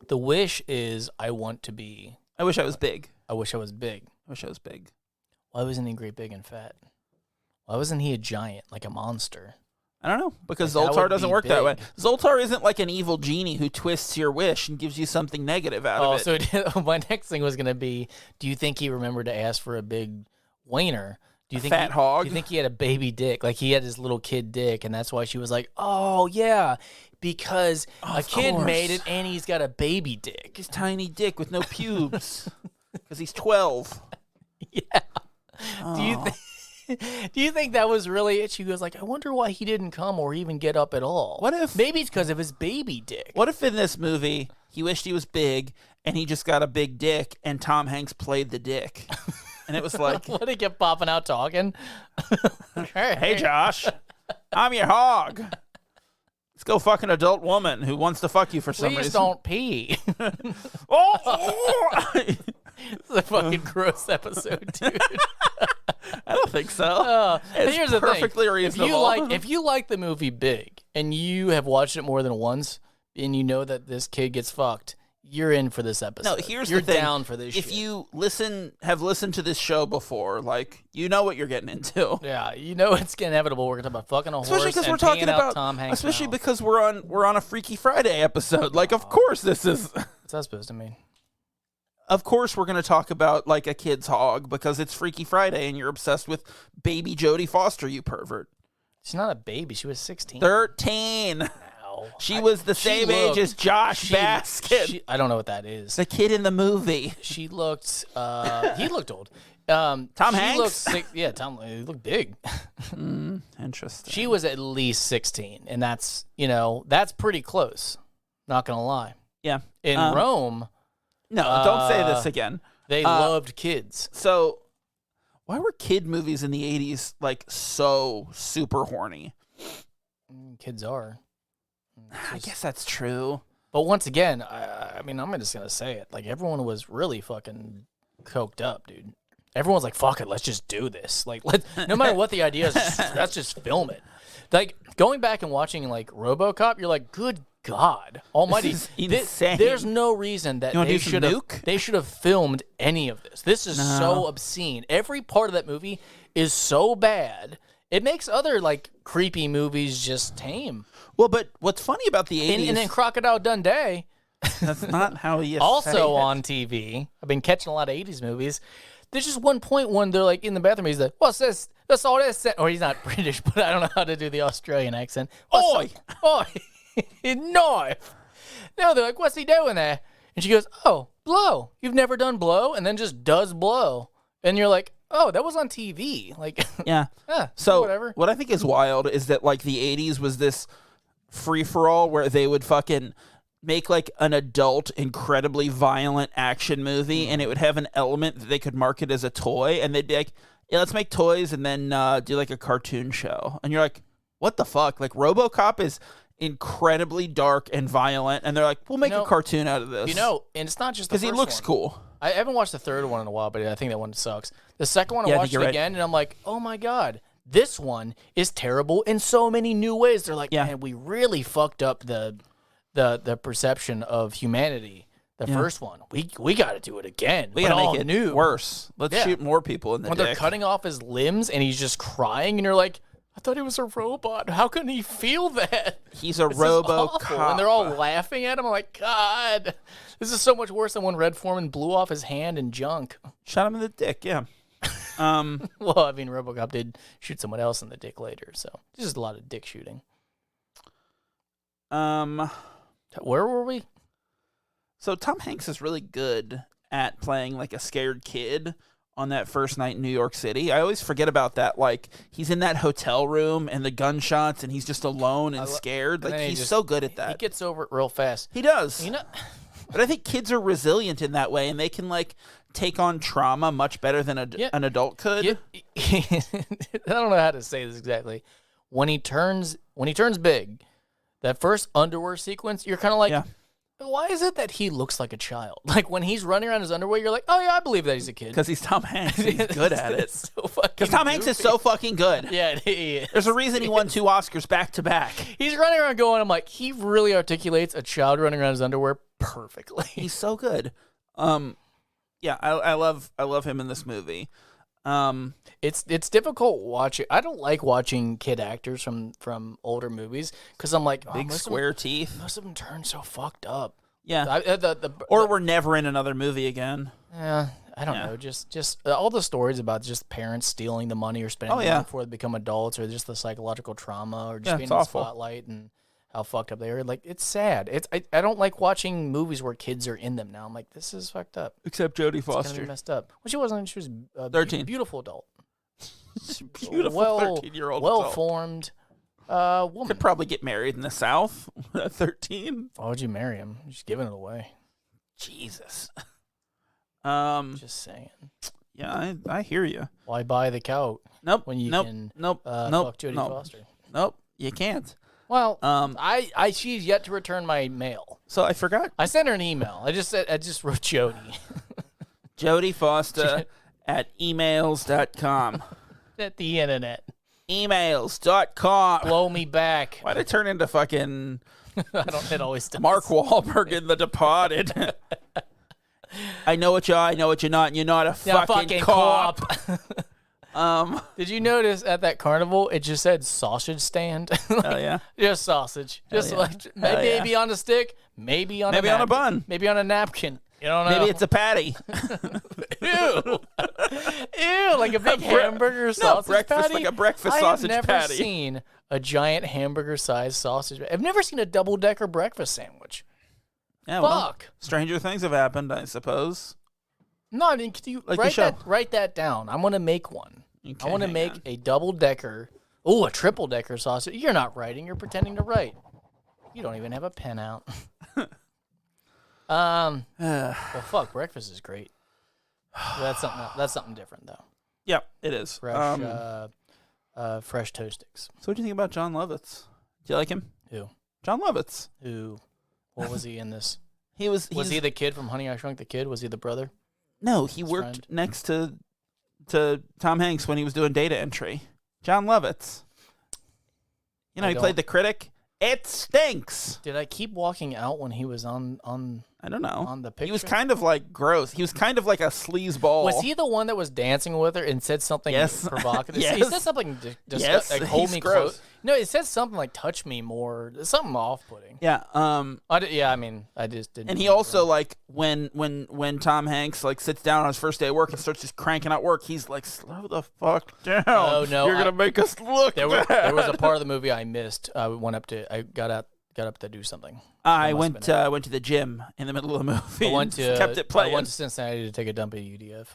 The wish is I want to be. I wish I was big. I wish I was big. I wish I was big. Why wasn't he great, big, and fat? Why wasn't he a giant, like a monster? I don't know, because Like, that Zoltar would doesn't be work that way. big. Zoltar isn't like an evil genie who twists your wish and gives you something negative out of it. So my next thing was going to be, do you think he remembered to ask for a big wiener? Do you think fat hog? Do you think he had a baby dick? Like he had his little kid dick, and that's why she was like, oh, yeah, because a kid made it and he's got a baby dick. His tiny dick with no pubes. Because he's 12. Yeah. Oh. Do you think that was really it? She goes like, I wonder why he didn't come or even get up at all. What if... Maybe it's because of his baby dick. What if in this movie, he wished he was big, and he just got a big dick, and Tom Hanks played the dick? And it was like... What, he kept popping out talking? Hey, Josh. I'm your hog. Let's go fuck an adult woman who wants to fuck you for some Please reason. don't pee. Oh! It's a fucking gross episode, dude. I don't think so. Here's the thing. Perfectly reasonable. If you like the movie Big and you have watched it more than once and you know that this kid gets fucked, you're in for this episode. No, here's you're the thing. down for this If shit. you have listened to this show before, like, you know what you're getting into. Yeah, you know it's inevitable. We're gonna talk about fucking a Especially horse because and we're talking peeing out about, Tom Hanks' especially mouth. because we're on a Freaky Friday episode. Like, of course this is. What's that supposed to mean? Of course we're going to talk about like a kid's hog because it's Freaky Friday and you're obsessed with baby Jodie Foster, you pervert. She's not a baby. She was 16. 13. Wow. She was the same age as Josh Baskin. I don't know what that is. The kid in the movie. She looked. He looked old. Tom Hanks? Yeah, Tom. He looked big. Interesting. She was at least 16, and that's pretty close. Not gonna lie. Yeah. In Rome. No, don't say this again. They loved kids. So, why were kid movies in the 80s like so super horny? Kids are. I guess that's true. But once again, I mean, I'm just gonna say it. Like, everyone was really fucking coked up, dude. Everyone's like, "Fuck it, let's just do this." Like, no matter what the idea is, let's just film it. Like, going back and watching like RoboCop, you're like, "Good God Almighty!" This is insane. There's no reason that they should have filmed any of this. This is so obscene. Every part of that movie is so bad. It makes other like creepy movies just tame. Well, but what's funny about the 80s... And then Crocodile Dundee. That's not how you also say it. on TV. I've been catching a lot of 80s movies. There's just one point when they're like in the bathroom. He's like, "What's this? That's all this." Or he's not British, but I don't know how to do the Australian accent. Oi! Oi! Knife! No, they're like, "What's he doing there?" And she goes, "Oh, blow. You've never done blow?" And then just does blow. And you're like, "Oh, that was on TV." Like, Yeah. So whatever. What I think is wild is that like the 80s was this free-for-all where they would fucking make like an adult, incredibly violent action movie, and it would have an element that they could market as a toy, and they'd be like, "Yeah, let's make toys and then do like a cartoon show." And you're like, "What the fuck?" Like RoboCop is incredibly dark and violent, and they're like, "We'll make a cartoon out of this." And it's not just because he looks cool. I haven't watched the third one in a while, but I think that one sucks. The second one, I watched it again, and I'm like, "Oh my God, this one is terrible in so many new ways." They're like, "Man, we really fucked up the perception of humanity." The first one, we got to do it again. We got to make it worse. Let's shoot more people in the dick. When they're cutting off his limbs and he's just crying, and you're like, "I thought he was a robot. How couldn't he feel that?" He's a RoboCop. And they're all laughing at him. I'm like, "God, this is so much worse than when Red Foreman blew off his hand and junk." Shot him in the dick, yeah. Well, I mean, RoboCop did shoot someone else in the dick later, so there's just a lot of dick shooting. Where were we? So Tom Hanks is really good at playing like a scared kid on that first night in New York City. I always forget about that. Like, he's in that hotel room and the gunshots and he's just alone and scared. Like, he's so good at that. He gets over it real fast. He does. You know, but I think kids are resilient in that way, and they can like take on trauma much better than an adult could. I don't know how to say this exactly. When he turns big, that first underwear sequence, you're kind of like, why is it that he looks like a child? Like, when he's running around his underwear, you're like, "Oh yeah, I believe that he's a kid." Because he's Tom Hanks. He's good at it. Because Tom Hanks is so fucking good. Yeah, he is. There's a reason he won 2 Oscars back to back. He's running around going, I'm like, he really articulates a child running around his underwear perfectly. He's so good. Yeah, I love him in this movie. It's difficult watching. I don't like watching kid actors from older movies because I'm like, big square teeth. Most of them turn so fucked up. Yeah, or we're never in another movie again. Yeah, I don't know. Just all the stories about just parents stealing the money or spending money before they become adults, or just the psychological trauma, or just being in the spotlight and how fucked up they are. Like, it's sad. I don't like watching movies where kids are in them now. I'm like, this is fucked up. Except Jodie Foster. It's gonna be messed up. Well, she wasn't. She was a 13. Beautiful adult. Beautiful 13-year-old well-formed woman. Could probably get married in the South at 13. Why would you marry him? You're just giving it away. Jesus. Just saying. Yeah, I hear you. Why buy the cow? Nope. When you can fuck Jodie Foster. Nope. You can't. Well, she's yet to return my mail. So I forgot. I sent her an email. I just wrote Jodie. Jodie Foster at emails.com. At the internet. Emails.com. Blow me back. Why'd I turn into fucking It always does. Mark Wahlberg in The Departed. I know what you are, I know what you're not, and you're not a fucking cop. Did you notice at that carnival it just said sausage stand? Oh yeah, just sausage. Just yeah. like maybe on a stick, maybe on a bun, maybe on a napkin. You don't know. Maybe it's a patty. Ew, like a big hamburger sausage breakfast, patty. like a breakfast sausage I've never patty. seen a giant hamburger-sized sausage. I've never seen a double-decker breakfast sandwich. Yeah, Fuck. well, stranger things have happened, I suppose. No, I mean, can you Like the show. write that down? I'm gonna make one. Okay, I want to hang make on. a double-decker. Oh, a triple-decker sausage. You're not writing. You're pretending to write. You don't even have a pen out. Well, fuck. Breakfast is great. That's something different though. Yeah, it is. Fresh, fresh toast sticks. So what do you think about John Lovitz? Do you like him? Who? John Lovitz. Who? What was he in this? Was he the kid from Honey, I Shrunk the Kid? Was he the brother? No, he worked friend? next to Tom Hanks when he was doing data entry. John Lovitz. You know, he played the critic. It stinks. Did I keep walking out when he was on I don't know. on the picture? He was kind of like gross. He was kind of like a sleazeball. Was he the one that was dancing with her and said something provocative? Yes. He said something Yes, like hold he's me gross. close. No, it said something like touch me more. Something off-putting. Yeah. I just didn't. And he also like when Tom Hanks like sits down on his first day of work and starts just cranking out work, he's like, slow the fuck down. Oh no, you're gonna make us look there bad. was a part of the movie I missed. I got up to do something. I went to the gym in the middle of the movie. Kept it playing. I went to Cincinnati to take a dump at UDF.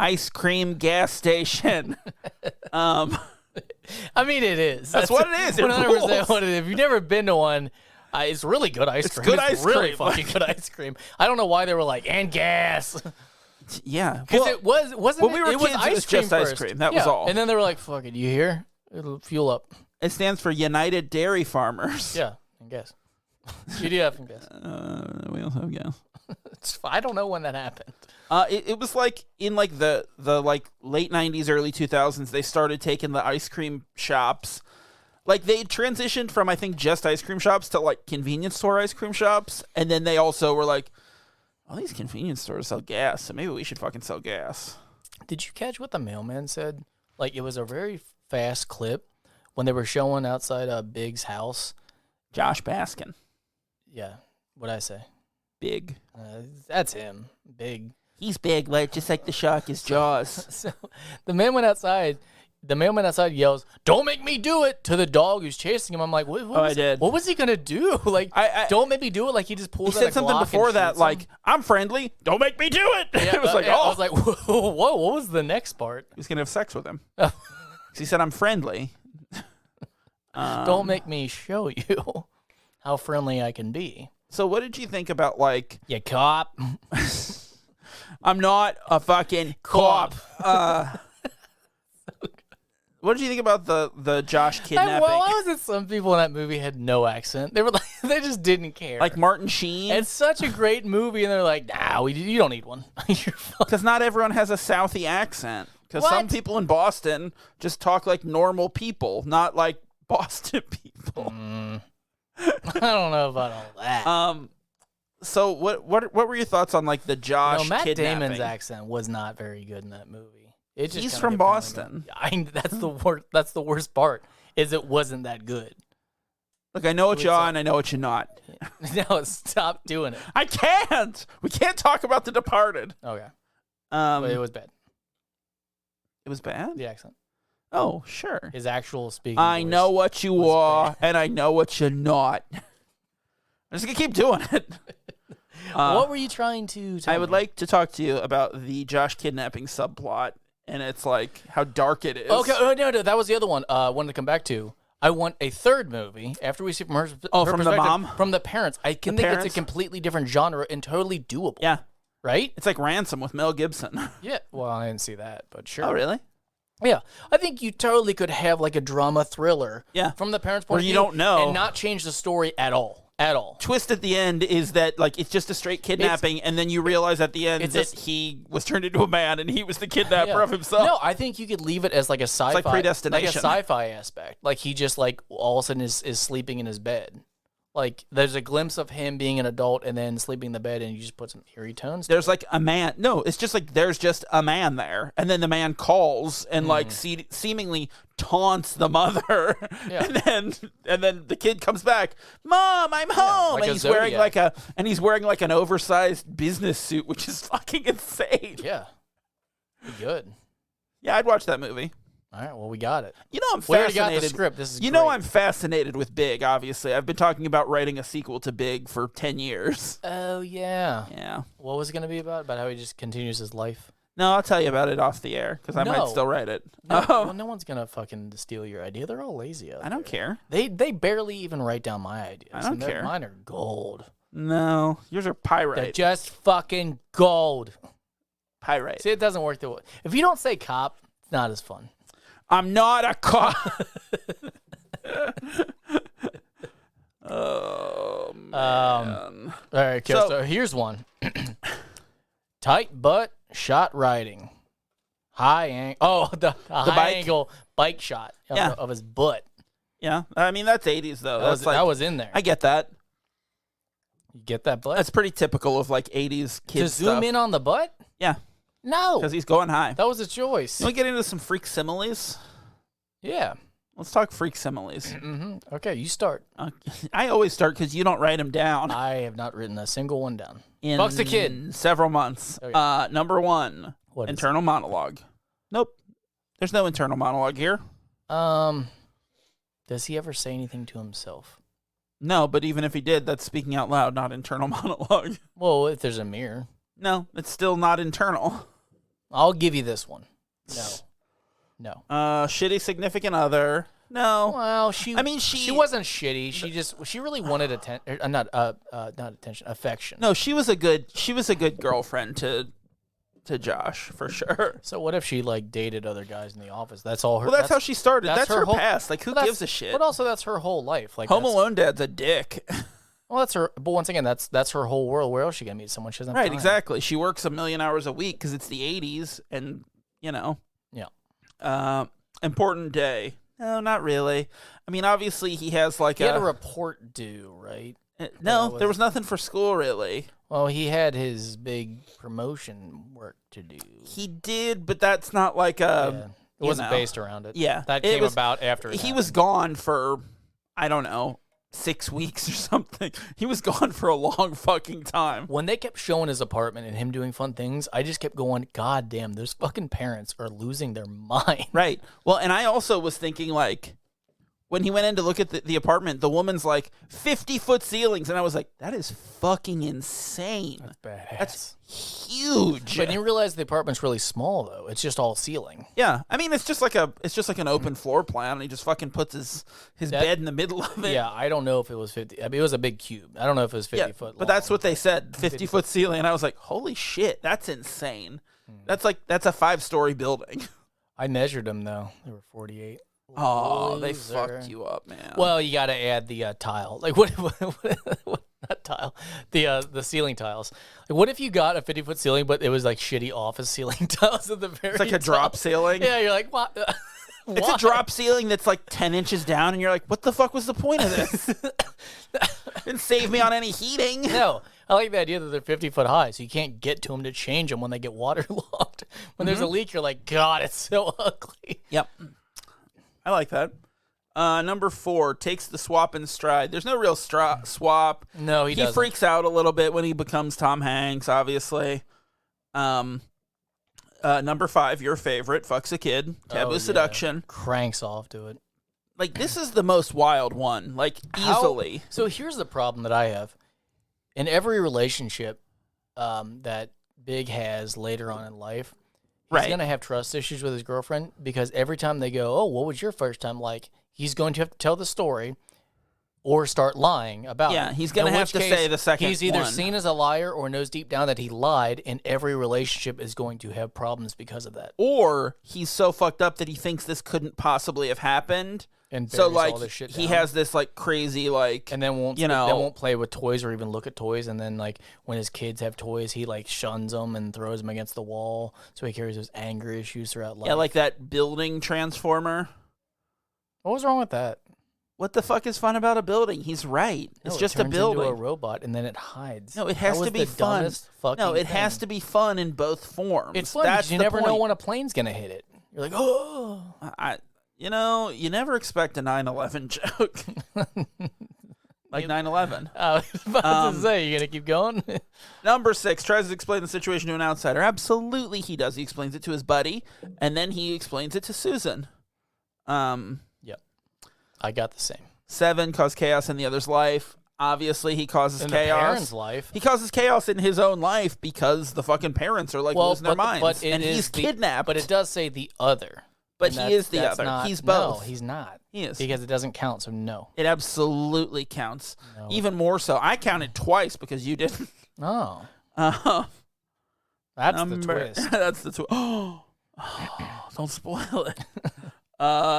Ice cream gas station. I mean, it is. That's what it is. It 100% rules. what it is. If you've never been to one, it's really good ice cream. Good it's ice really cream. fucking good ice cream. I don't know why they were like, and gas. Yeah, Because it wasn't. when we were it kids, was it was just ice first. cream. That was Yeah. all. And then they were like, "Fuck it, you hear? It'll fuel up." It stands for United Dairy Farmers. Yeah, and gas. UDF and gas. We also have gas. I don't know when that happened. It was like in like the like late 90s, early 2000s, they started taking the ice cream shops. Like they transitioned from, I think, just ice cream shops to like convenience store ice cream shops. And then they also were like, all these convenience stores sell gas, so maybe we should fucking sell gas. Did you catch what the mailman said? Like, it was a very fast clip when they were showing outside Big's house. Josh Baskin. Yeah. What'd I say? Big. That's him. Big. He's big, like just like the shark is Jaws. So the mailman outside yells, "Don't make me do it!" to the dog who's chasing him. I'm like, what was he gonna do? Like, don't make me do it. Like he just He pulls. said something before that, like, "I'm friendly. Don't make me do it." Yeah, it was like, I was like, whoa, what was the next part? He's gonna have sex with him. He said, "I'm friendly." Don't make me show you how friendly I can be. So, what did you think about like? You cop. I'm not a fucking cop. What did you think about the Josh kidnapping? Why was it some people in that movie had no accent? They were like, they just didn't care. Like Martin Sheen? It's such a great movie, and they're like, nah, you don't need one. Because not everyone has a Southie accent. Because some people in Boston just talk like normal people, not like Boston people. I don't know about all that. So what were your thoughts on like the Josh Matt kidnapping? Damon's accent was not very good in that movie. It just He's kinda from kept Boston. That's the worst. That's the worst part. Is it wasn't that good. Look, I know what you are and I know what you're not. No, stop doing it. I can't. We can't talk about The Departed. Okay. But it was bad. It was bad? The accent. Oh, sure. His actual speaking. I voice know what you was are bad. and I know what you're not. I'm just gonna keep doing it. What were you trying to tell I would me? like to talk to you about the Josh kidnapping subplot, and it's like how dark it is. Okay, no, that was the other one I wanted to come back to. I want a third movie after we see from her from the perspective, mom? From the parents. I can think parents? it's a completely different genre and totally doable. Yeah. Right? It's like Ransom with Mel Gibson. Yeah. Well, I didn't see that, but sure. Oh, really? Yeah. I think you totally could have like a drama thriller from the parents' point Where of you view don't know. and not change the story at all. At all. Twist at the end is that like it's just a straight kidnapping, and then you realize at the end that he was turned into a man and he was the kidnapper of himself. No, I think you could leave it as like a sci-fi, like predestination. like a sci-fi aspect. Like he just like all of a sudden is sleeping in his bed. Like, there's a glimpse of him being an adult and then sleeping in the bed, and you just put some eerie tones. There's like a man. No, it's just like there's just a man there, and then the man calls and like seemingly taunts the mother, Yeah. and then the kid comes back. Mom, I'm home, like and a he's wearing Zodiac. he's wearing like an oversized business suit, which is fucking insane. Yeah. Be good. Yeah, I'd watch that movie. All right, well, we got it. You know, I'm We already fascinated. got the script. This is You great. know, I'm fascinated with Big. Obviously, I've been talking about writing a sequel to Big for 10 years. Oh, yeah. Yeah. What was it going to be about? About how he just continues his life? No, I'll tell you about it off the air because I might No. still write it. No, Oh, well, no one's going to fucking steal your idea. They're all lazy out I don't care. They barely even write down my ideas. I don't and care. Mine are gold. No, yours are They're pyrite. just fucking gold. Pyrite. See, it doesn't work the way. If you don't say cop, it's not as fun. I'm not a cop. Oh man. All right, okay, so here's one. Tight butt shot riding. The high bike? angle bike shot of his butt. Yeah, I mean that's 80s though. That was in there. I get that. You get that butt? That's pretty typical of like 80s to kids zoom stuff. in on the butt? Yeah, No. because he's going high. That was a choice. Can we get into some freak similes? Yeah. Let's talk freak similes. Mm-hmm. Okay, you start. I always start because you don't write them down. I have not written a single one down. In Fuck's the kid. Several months. Okay. Number one, What is internal monologue. Nope. There's no internal monologue here. Does he ever say anything to himself? No, but even if he did, that's speaking out loud, not internal monologue. Well, if there's a mirror. No, it's still not internal. I'll give you this one. No. Shitty significant other. No. Well, I mean, she wasn't shitty. She really wanted attention. Not attention, affection. No, she was a good girlfriend to Josh for sure. So what if she like dated other guys in the office? That's all her. Well, that's how she started. That's her whole past. Like, who but gives a shit? But also, that's her whole life. Like, Home Alone dad's a dick. well, that's her. But once again, that's her whole world. Where else she gonna meet someone she doesn't have Right, time? exactly. She works 1 million hours a week because it's the 80s, and you know. Yeah. Important day. No, not really. I mean, obviously he has like He had a report due, right? No, there was nothing for school really. Well, he had his big promotion work to do. He did, but that's not like a. It wasn't based around it. Yeah, that came about after. He was gone for, I don't know, 6 weeks or something. He was gone for a long fucking time. When they kept showing his apartment and him doing fun things, I just kept going, God damn, those fucking parents are losing their mind. Right. Well, and I also was thinking like, when he went in to look at the apartment, the woman's like 50-foot ceilings, and I was like, that is fucking insane. That's badass. That's huge. But you realize the apartment's really small though. It's just all ceiling. Yeah, I mean it's just like an open floor plan, and he just fucking puts his bed in the middle of it. Yeah, I don't know if it was 50. I mean, it was a big cube. I don't know if it was 50 foot long. But that's what they said, 50-foot ceiling, and I was like, holy shit, that's insane. That's a 5-story building. I measured them though. They were 48. Oh, they Loser. fucked you up, man. Well, you got to add the tile. Like what not tile. The ceiling tiles. Like what if you got a 50-foot ceiling, but it was like shitty office ceiling tiles at the very It's like a drop ceiling. Yeah, you're like, what? It's a drop ceiling that's like 10 inches down, and you're like, what the fuck was the point of this? Didn't save me on any heating. No, I like the idea that they're 50 foot high, so you can't get to them to change them when they get waterlogged. When there's a leak, you're like, God, it's so ugly. Yep. I like that. Number 4, takes the swap in stride. There's no real swap. No, he doesn't. He freaks out a little bit when he becomes Tom Hanks, obviously. Number 5, your favorite, fucks a kid. Taboo seduction. Cranks off to it. Like, this is the most wild one. Like, easily. So here's the problem that I have. In every relationship that Big has later on in life, he's going to have trust issues with his girlfriend because every time they go, oh, what was your first time like? He's going to have to tell the story or start lying about it. Yeah, he's going to have to say the second He's either one. seen as a liar or knows deep down that he lied, and every relationship is going to have problems because of that. Or he's so fucked up that he thinks this couldn't possibly have happened. And so, buries like, all this shit he down. has this, like, crazy, like, And then won't you know, they won't play with toys or even look at toys. And then like when his kids have toys, he like shuns them and throws them against the wall. So he carries those anger issues throughout life. yeah, like that building transformer. What was wrong with that? What the fuck is fun about a building? He's right. It's just a turns building. into a robot and then it hides. No, it has to be fun. No, it has to be fun in both forms. It's fun because you never know when a plane's gonna hit it. You're like, oh. You never expect a 9/11 joke. Like 9/11. I was about to say, you gonna keep going? Number 6 tries to explain the situation to an outsider. Absolutely, he does. He explains it to his buddy, and then he explains it to Susan. Yep, I got the same. 7 cause chaos in the other's life. Obviously, he causes in chaos. The parents' life. He causes chaos in his own life because the fucking parents are like losing their minds, and he's kidnapped. But it does say the other. But he is the other. He's both. No, he's not. He is. Because it doesn't count, so no. It absolutely counts. No. Even more so. I counted twice because you didn't. Oh. That's the twist. That's the twist. Oh, don't spoil it.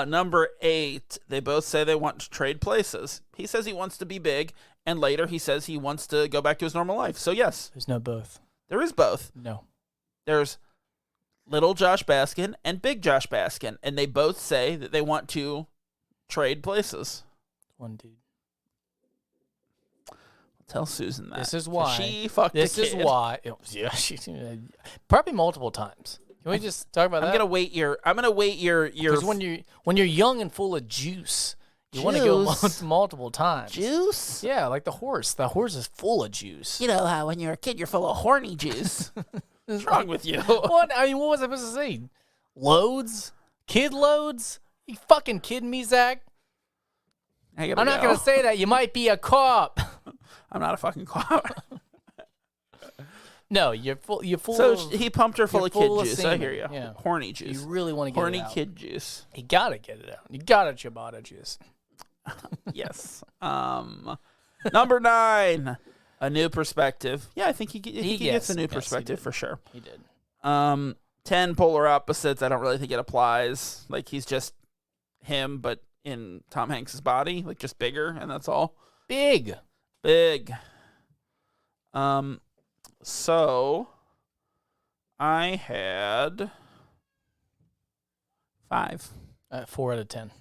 Number 8, they both say they want to trade places. He says he wants to be big, and later he says he wants to go back to his normal life. So yes. There's no both. There is both. No. There's little Josh Baskin and big Josh Baskin, and they both say that they want to trade places. One dude. Tell Susan that. This is why. She fucked This a kid. is why. Yeah, probably multiple times. Can we just talk about that? I'm gonna wait your. Because when you're young and full of juice, you want to go multiple times. Juice? Yeah, like the horse. The horse is full of juice. You know how when you're a kid, you're full of horny juice. What's wrong with you? What? I mean, what was I supposed to say? Loads? Kid loads? You fucking kidding me, Zach? I'm not going to say that. You might be a cop. I'm not a fucking cop. No, you're full. So he pumped her full of kid juice. Semen. I hear you. Yeah. Horny juice. You really want to get horny it out. kid juice. You got to get it out. You got to ciabatta juice. Yes. Number 9. A new perspective. Yeah, I think he gets a new perspective for sure. He did. 10 polar opposites. I don't really think it applies. Like he's just him, but in Tom Hanks's body, like just bigger, and that's all. Big. So I had 5. 4 out of 10.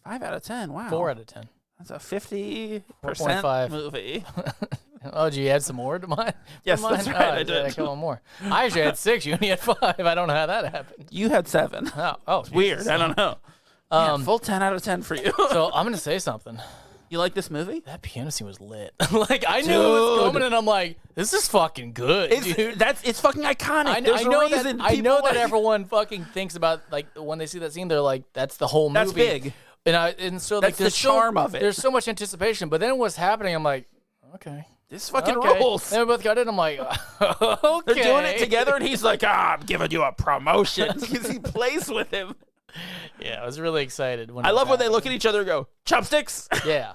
5 out of 10. Wow. 4 out of 10. That's a 50% 4.5 movie. Oh, did you add some more to mine? Yes, that's right. I did. A couple more. I actually had 6. You only had 5. I don't know how that happened. You had 7. Oh, it's weird. I don't know. Full 10 out of 10 for you. So I'm gonna say something. You like this movie? That piano scene was lit. Like I knew it was coming, and I'm like, "This is fucking good, dude." It's fucking iconic. I know that everyone fucking thinks about like when they see that scene, they're like, "That's the whole movie." That's big. And so that's like the charm of it. There's so much anticipation, but then what's happening? I'm like, okay. This fucking rules. And we both got it. I'm like, okay. They're doing it together, and he's like, I'm giving you a promotion because he plays with him. Yeah, I was really excited. I love when they look at each other and go, chopsticks. Yeah.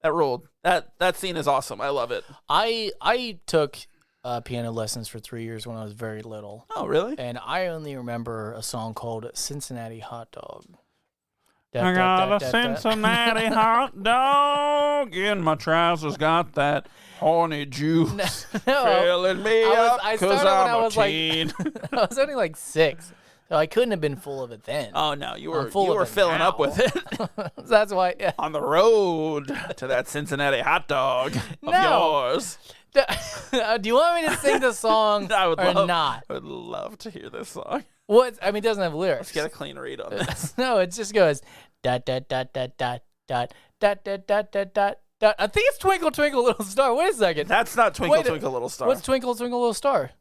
That ruled. That scene is awesome. I love it. I took piano lessons for 3 years when I was very little. Oh, really? And I only remember a song called Cincinnati Hot Dog. I got a Cincinnati hot dog in my trousers, got that horny juice filling me up because I'm a teen. I was only like 6, so I couldn't have been full of it then. Oh, no, you were filling up with it. That's why. Yeah. On the road to that Cincinnati hot dog of yours. Do you want me to sing the song or not? I would love to hear this song. What? I mean, it doesn't have lyrics. Let's get a clean read on this. No, it just goes dot dot dot dot dot dot dot dot dot dot dot dot. I think it's Twinkle Twinkle Little Star. Wait a second. That's not Twinkle Twinkle Little Star. What's Twinkle Twinkle Little Star?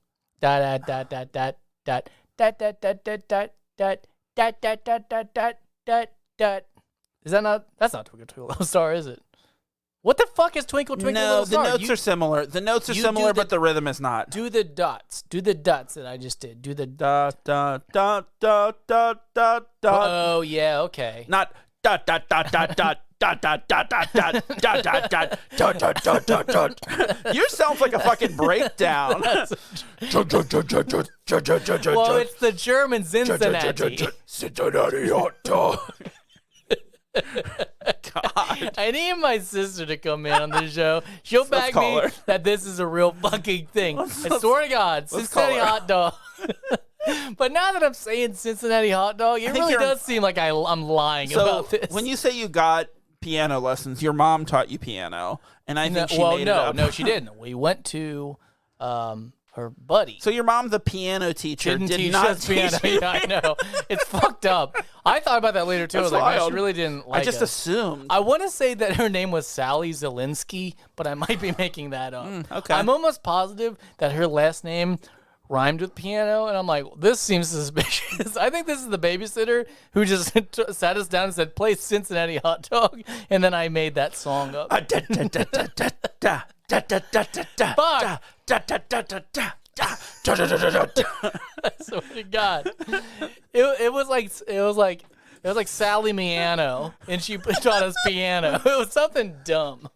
Dot dot dot dot dot dot dot dot dot dot dot dot dot dot dot dot dot dot. Is that not? That's not Twinkle Twinkle Little Star, is it? What the fuck is Twinkle Twinkle Little Star? No, the notes are similar. The notes are similar, but the rhythm is not. Do the dots. Do the dots that I just did. Do the dot dot dot dot dot dot dot. Oh yeah, okay. Not dot dot dot dot dot dot dot dot dot dot dot dot dot dot dot dot dot. Yours sounds like a fucking breakdown. Well, it's the German Cincinnati. Cincinnati hot dog. God. I need my sister to come in on the show. She'll back me that this is a real fucking thing. I swear to God, Cincinnati hot dog. But now that I'm saying Cincinnati hot dog, it really does seem like I'm lying about this. When you say you got piano lessons. Your mom taught you piano, and I think she made it up. No, she didn't. We went to her buddy. So your mom, the piano teacher, Didn't did teach not us teach piano. you Yeah, I know. It's fucked up. I thought about that later too. I was like, man, she really didn't like I just us. assumed. I want to say that her name was Sally Zielinski, but I might be making that up. Okay. I'm almost positive that her last name rhymed with piano, and I'm like, this seems suspicious. I think this is the babysitter who just sat us down and said, play Cincinnati Hot Dog, and then I made that song up. Fuck. I swear to God, it was like Sally Miano, and she taught us piano. It was something dumb.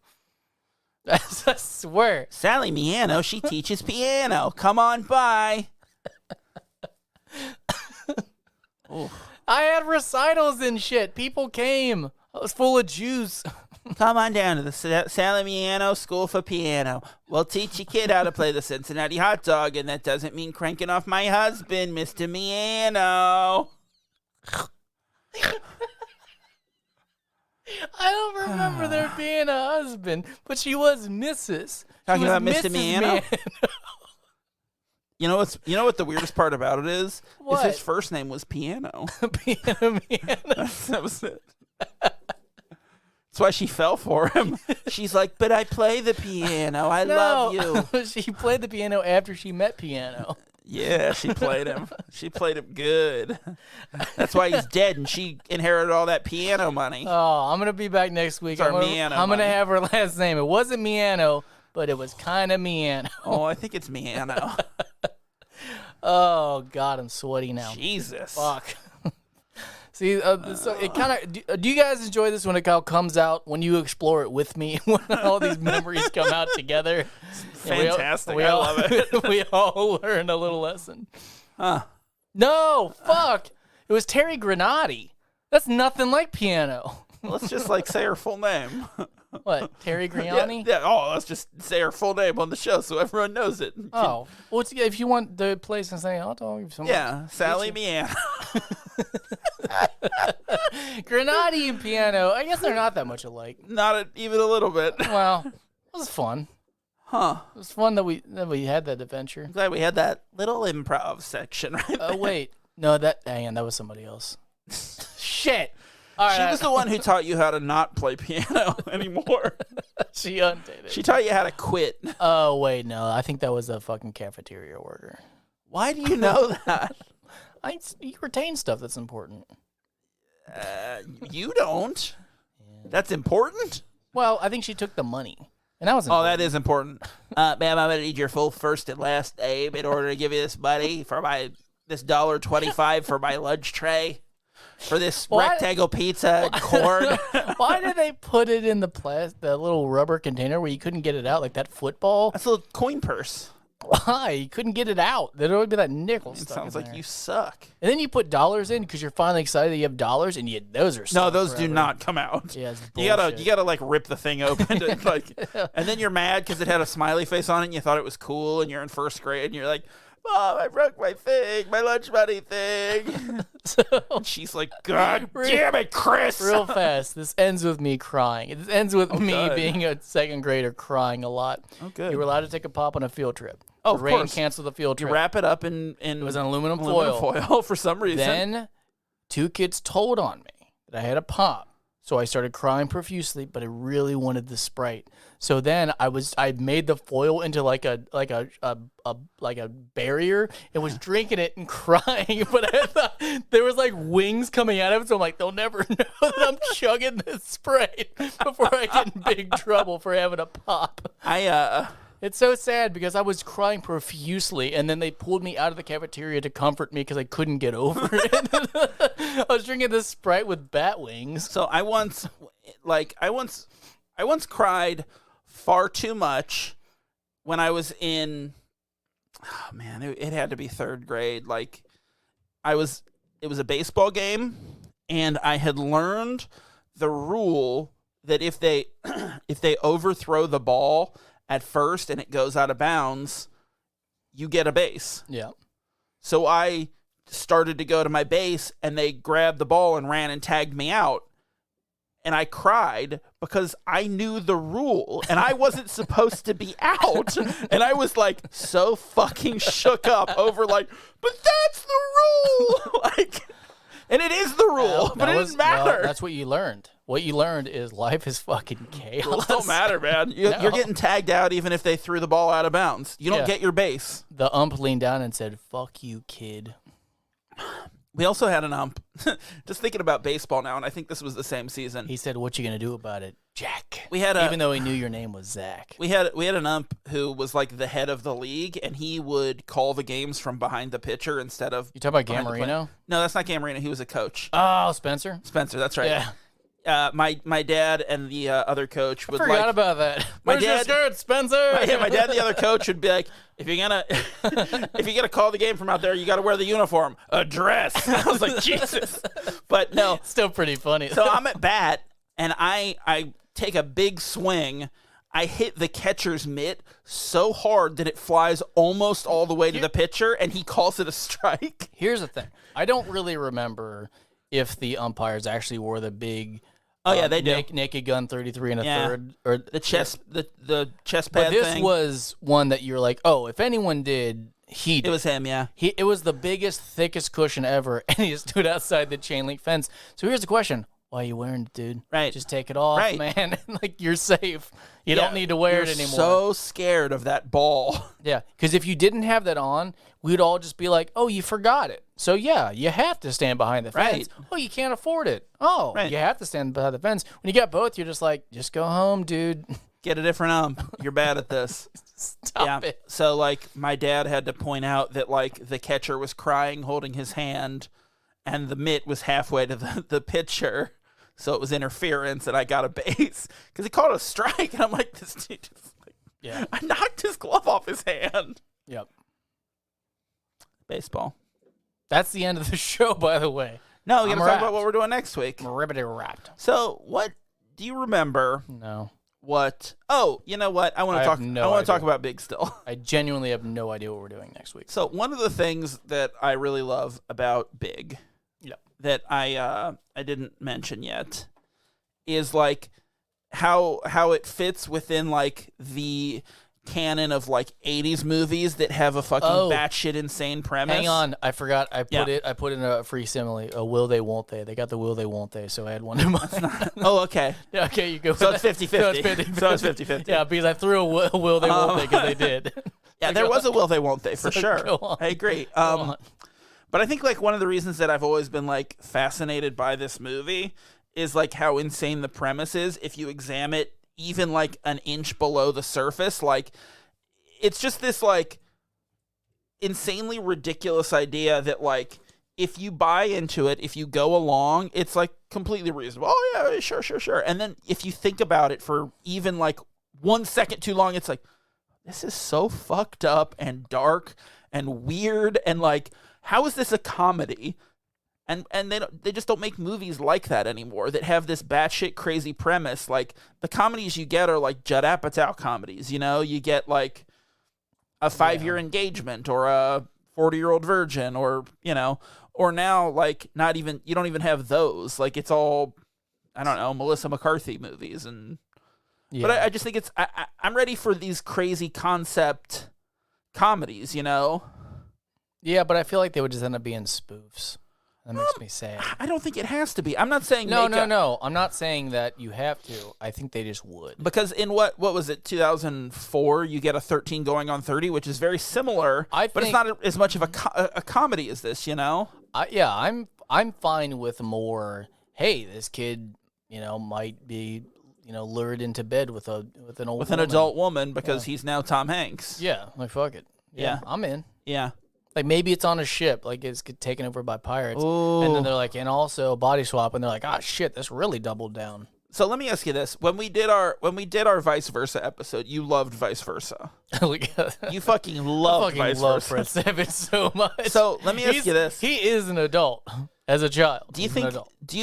I swear. Sally Miano, she teaches piano. Come on by. I had recitals and shit. People came. I was full of juice. Come on down to the Sally Miano School for Piano. We'll teach your kid how to play the Cincinnati Hot Dog, and that doesn't mean cranking off my husband, Mr. Miano. I don't remember there being a husband, but she was Mrs. Talking about Mr. Mrs. Miano? You know what the weirdest part about it is? What? Is his first name was Piano. Miano. That was it. That's why she fell for him. She's like, but I play the piano. I love you. She played the piano after she met piano. Yeah, she played him. She played him good. That's why he's dead, and she inherited all that piano money. Oh, I'm gonna be back next week. I'm gonna have her last name. It wasn't Miano, but it was kind of Miano. Oh, I think it's Miano. Oh God, I'm sweaty now. Jesus. Fuck. See, so it kind of. Do you guys enjoy this when it comes out? When you explore it with me, when all these memories come out together? Fantastic. I love it. We all learn a little lesson. Huh. No, fuck. It was Terry Granati. That's nothing like piano. Let's just say her full name. What, Terry Griani? Yeah. Oh, let's just say her full name on the show so everyone knows it. Oh, well, if you want the place and say hot dog, Sally Miano. Granati and piano. I guess they're not that much alike. Not even a little bit. Well, it was fun. Huh. It was fun that we had that adventure. I'm glad we had that little improv section right there. Oh wait, no, that was somebody else. Shit. All right, she was the one who taught you how to not play piano anymore. She undid it. She taught you how to quit. Oh wait, no, I think that was a fucking cafeteria worker. Why do you know that? You retain stuff that's important. You don't. Yeah. That's important? Well, I think she took the money. And that was important. Oh, that is important. Ma'am, I'm going to need your full first and last name in order to give you this money for this $1.25 for my lunch tray. For this rectangle pizza and corn. Why did they put it in the little rubber container where you couldn't get it out, like that football? That's a little coin purse. Why? You couldn't get it out. There'd always be that nickel stuck sounds in like there. you suck. And then you put dollars in because you're finally excited that you have dollars, and those are stuck No, those forever. do not come out. Yeah, it's you gotta rip the thing open, and then you're mad because it had a smiley face on it, and you thought it was cool, and you're in first grade, and you're like, Mom, I broke my thing, my lunch money thing. And she's like, God damn it, Chris. Real fast. This ends with me crying. This ends with me being a second grader crying a lot. Oh, good. You were allowed to take a pop on a field trip. Oh, the rain course. Canceled the field trip. You wrap it up in it was an aluminum foil for some reason. Then 2 kids told on me that I had a pop. So I started crying profusely, but I really wanted the Sprite. So then I made the foil into like a barrier and was drinking it and crying. But I thought there was like wings coming out of it, so I'm like, they'll never know that I'm chugging this Sprite before I get in big trouble for having a pop. It's so sad because I was crying profusely, and then they pulled me out of the cafeteria to comfort me because I couldn't get over it. I was drinking this Sprite with bat wings. So I once cried far too much when I was in. Oh man, it had to be third grade. It was a baseball game, and I had learned the rule that if they overthrow the ball at first and it goes out of bounds, you get a base. Yeah. So I started to go to my base, and they grabbed the ball and ran and tagged me out. and I cried because I knew the rule and I wasn't supposed to be out. And I was like so fucking shook up over like, but that's the rule. Like, and it is the rule, but it doesn't matter. Well, that's what you learned. What you learned is life is fucking chaos. Rules don't matter, man. You're getting tagged out even if they threw the ball out of bounds. You don't get your base. The ump leaned down and said, "Fuck you, kid." We also had an ump. Just thinking about baseball now, and I think this was the same season. He said, "What you gonna do about it, Jack?" We had even though he knew your name was Zach. We had an ump who was like the head of the league, and he would call the games from behind the pitcher instead of. You talking about Gamarino? No, that's not Gamarino. He was a coach. Oh, Spencer. Spencer, that's right. Yeah. My dad and the other coach would forgot about that. Where's your skirt, Spencer? My dad and the other coach would be like, if you're gonna call the game from out there, you got to wear the uniform, a dress. I was like, Jesus, but no, still pretty funny. So I'm at bat and I take a big swing. I hit the catcher's mitt so hard that it flies almost all the way to the pitcher, and he calls it a strike. Here's the thing: I don't really remember if the umpires actually wore the big. Oh yeah, they do. Naked Gun 33 and a third, or the chest, the chest But pad. this thing. was one that you're like, oh, if anyone did, he did. It was him, yeah. It was the biggest, thickest cushion ever, and he stood outside the chain link fence. So here's the question: why are you wearing it, dude? Right, just take it off, right. man. Like you're safe. You don't need to wear it anymore. So scared of that ball. Yeah, because if you didn't have that on, we'd all just be like, oh, you forgot it. So, yeah, you have to stand behind the fence. Right. Oh, you can't afford it. Oh, you have to stand behind the fence. When you got both, you're just like, just go home, dude. Get a different ump. You're bad at this. Stop it. So, like, my dad had to point out that, like, the catcher was crying, holding his hand, and the mitt was halfway to the pitcher. So it was interference, and I got a base. Because he called it a strike, and I'm like, this dude just, like, I knocked his glove off his hand. Yep. Baseball. That's the end of the show, by the way. No, we got to talk about what we're doing next week. I'm ribbity wrapped. So, what do you remember? No. What? Oh, you know what? I want to talk. I want to talk about Big still. I genuinely have no idea what we're doing next week. So, one of the things that I really love about Big, that I didn't mention yet, is like how it fits within like the canon of like 80s movies that have a fucking batshit insane premise. Hang on, I forgot. I put in a free simile. A will they, won't they? They got the will they, won't they? So I had one in mind. Okay. Yeah, okay, you go. So it's 50-50. So it's 50-50. Yeah, because I threw a will they, won't they? Because they did. Yeah, there was a will they, won't they for sure. I agree. But I think like one of the reasons that I've always been like fascinated by this movie is like how insane the premise is if you examine it even like an inch below the surface. Like it's just this like insanely ridiculous idea that like if you buy into it, if you go along, it's like completely reasonable. Oh yeah, sure. And then if you think about it for even like 1 second too long, it's like, this is so fucked up and dark and weird and like, how is this a comedy? And they just don't make movies like that anymore that have this batshit crazy premise. Like the comedies you get are like Judd Apatow comedies, you know? You get like a 5-year engagement or a 40-year-old virgin or, you know, or now like you don't even have those. Like it's all, I don't know, Melissa McCarthy movies. And but I just think I'm ready for these crazy concept comedies, you know? Yeah, but I feel like they would just end up being spoofs. That makes me sad. I don't think it has to be. I'm not saying no. I'm not saying that you have to. I think they just would. Because in what was it, 2004, you get a 13 going on 30, which is very similar, but it's not as much of a comedy as this, you know? I'm fine with more, hey, this kid, you know, might be, you know, lured into bed with an adult woman because he's now Tom Hanks. Yeah, like fuck it. Yeah, I'm in. Yeah. Like maybe it's on a ship, like it's taken over by pirates, Ooh. And then they're like, and also body swap, and they're like, ah, shit, this really doubled down. So let me ask you this: when we did our Vice Versa episode, you loved Vice Versa. You fucking loved Vice Versa. Fred Savage so much. So let me ask you this: he is an adult as a child. Do you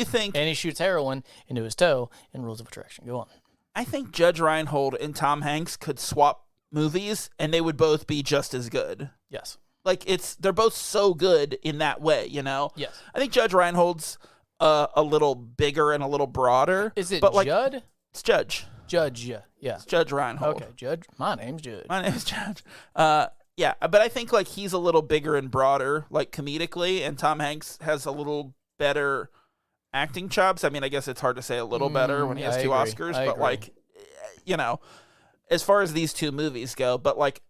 think? And he shoots heroin into his toe in Rules of Attraction. Go on. I think Judge Reinhold and Tom Hanks could swap movies, and they would both be just as good. Yes. Like they're both so good in that way, you know? Yes. I think Judge Reinhold's a little bigger and a little broader. Is it but, like, Judd? It's Judge. Judge, yeah. It's Judge Reinhold. Okay, Judge. My name's Judge. My name is Judge. Yeah, but I think like he's a little bigger and broader, like comedically, and Tom Hanks has a little better acting chops. I mean, I guess it's hard to say a little better when he has two Oscars, but like, you know, as far as these two movies go, but like,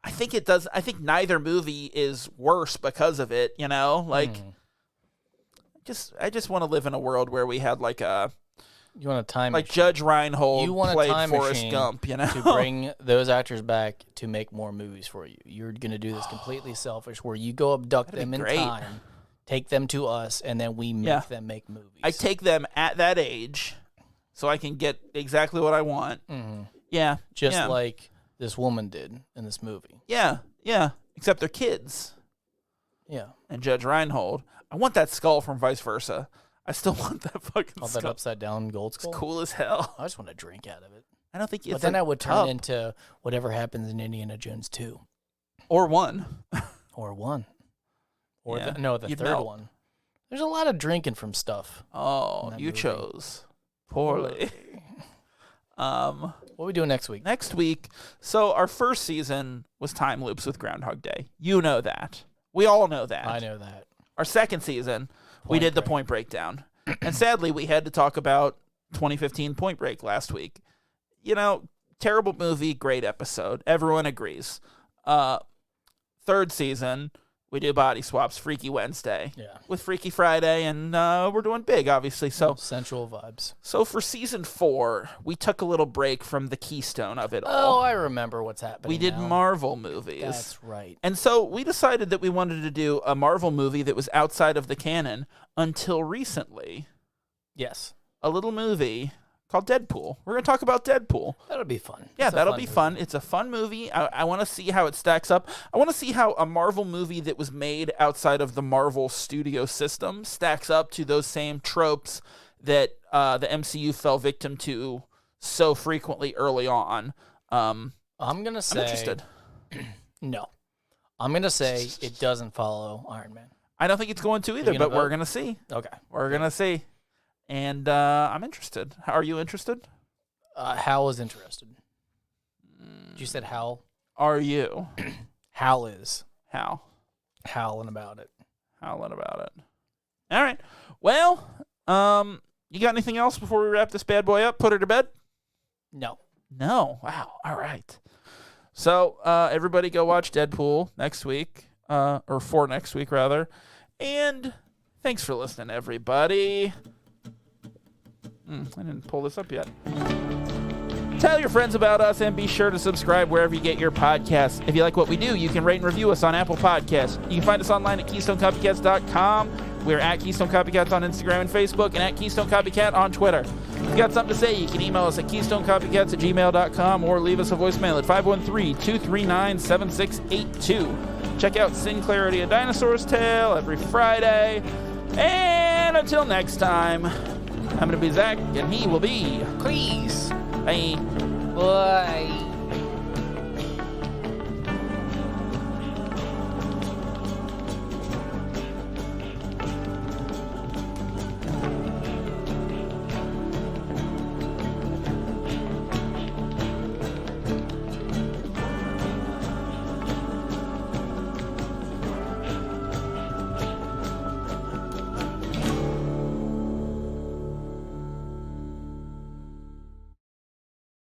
I think neither movie is worse because of it. You know, like, I just want to live in a world where we had like a. You want a time like machine. Judge Reinhold you want played a time Forrest machine Gump, you know, to bring those actors back to make more movies for you. You're going to do this completely selfish, where you go abduct them in time, take them to us, and then we make them make movies. I take them at that age, so I can get exactly what I want. Mm-hmm. Yeah, just like this woman did in this movie. Yeah. Except they're kids. Yeah. And Judge Reinhold, I want that skull from Vice Versa. I still want that fucking skull. That upside down gold skull? It's cool as hell. I just want to drink out of it. I don't think it's. But then I would turn into whatever happens in Indiana Jones 2. Or 1. Or 1. Or yeah. the third one. There's a lot of drinking from stuff. Oh, you chose poorly. What are we doing next week? Next week, so our first season was time loops with Groundhog Day. You know that. We all know that. I know that. Our second season, we did the Point Breakdown. And sadly, we had to talk about 2015 Point Break last week. You know, terrible movie, great episode. Everyone agrees. Third season, we do Body Swaps, Freaky Wednesday. Yeah. With Freaky Friday, and we're doing big, obviously. So sensual vibes. So for season 4, we took a little break from the keystone of it all. Oh, I remember what's happening. We did Marvel movies. That's right. And so we decided that we wanted to do a Marvel movie that was outside of the canon until recently. Yes. A little movie called Deadpool. We're going to talk about Deadpool. That'll be fun. Yeah, that'll be fun. It's a fun movie. I want to see how it stacks up. I want to see how a Marvel movie that was made outside of the Marvel studio system stacks up to those same tropes that the MCU fell victim to so frequently early on. I'm interested. No. I'm going to say it doesn't follow Iron Man. I don't think it's going to either, but we're going to see. Okay. We're going to see. And I'm interested. Are you interested? Hal is interested. You said Hal? Are you? Hal is. Hal. Howling about it. Howling about it. All right. Well, you got anything else before we wrap this bad boy up? Put her to bed? No. No. Wow. All right. So everybody go watch Deadpool next week, or for next week, rather. And thanks for listening, everybody. I didn't pull this up yet. Tell your friends about us and be sure to subscribe wherever you get your podcasts. If you like what we do, you can rate and review us on Apple Podcasts. You can find us online at KeystoneCopycats.com. We're at Keystone Copycats on Instagram and Facebook, and at Keystone Copycat on Twitter. If you got something to say, you can email us at KeystoneCopycats@gmail.com or leave us a voicemail at 513-239-7682. Check out Sinclarity, A Dinosaur's Tale every Friday. And until next time, I'm going to be Zach, and he will be Please. Bye. Bye.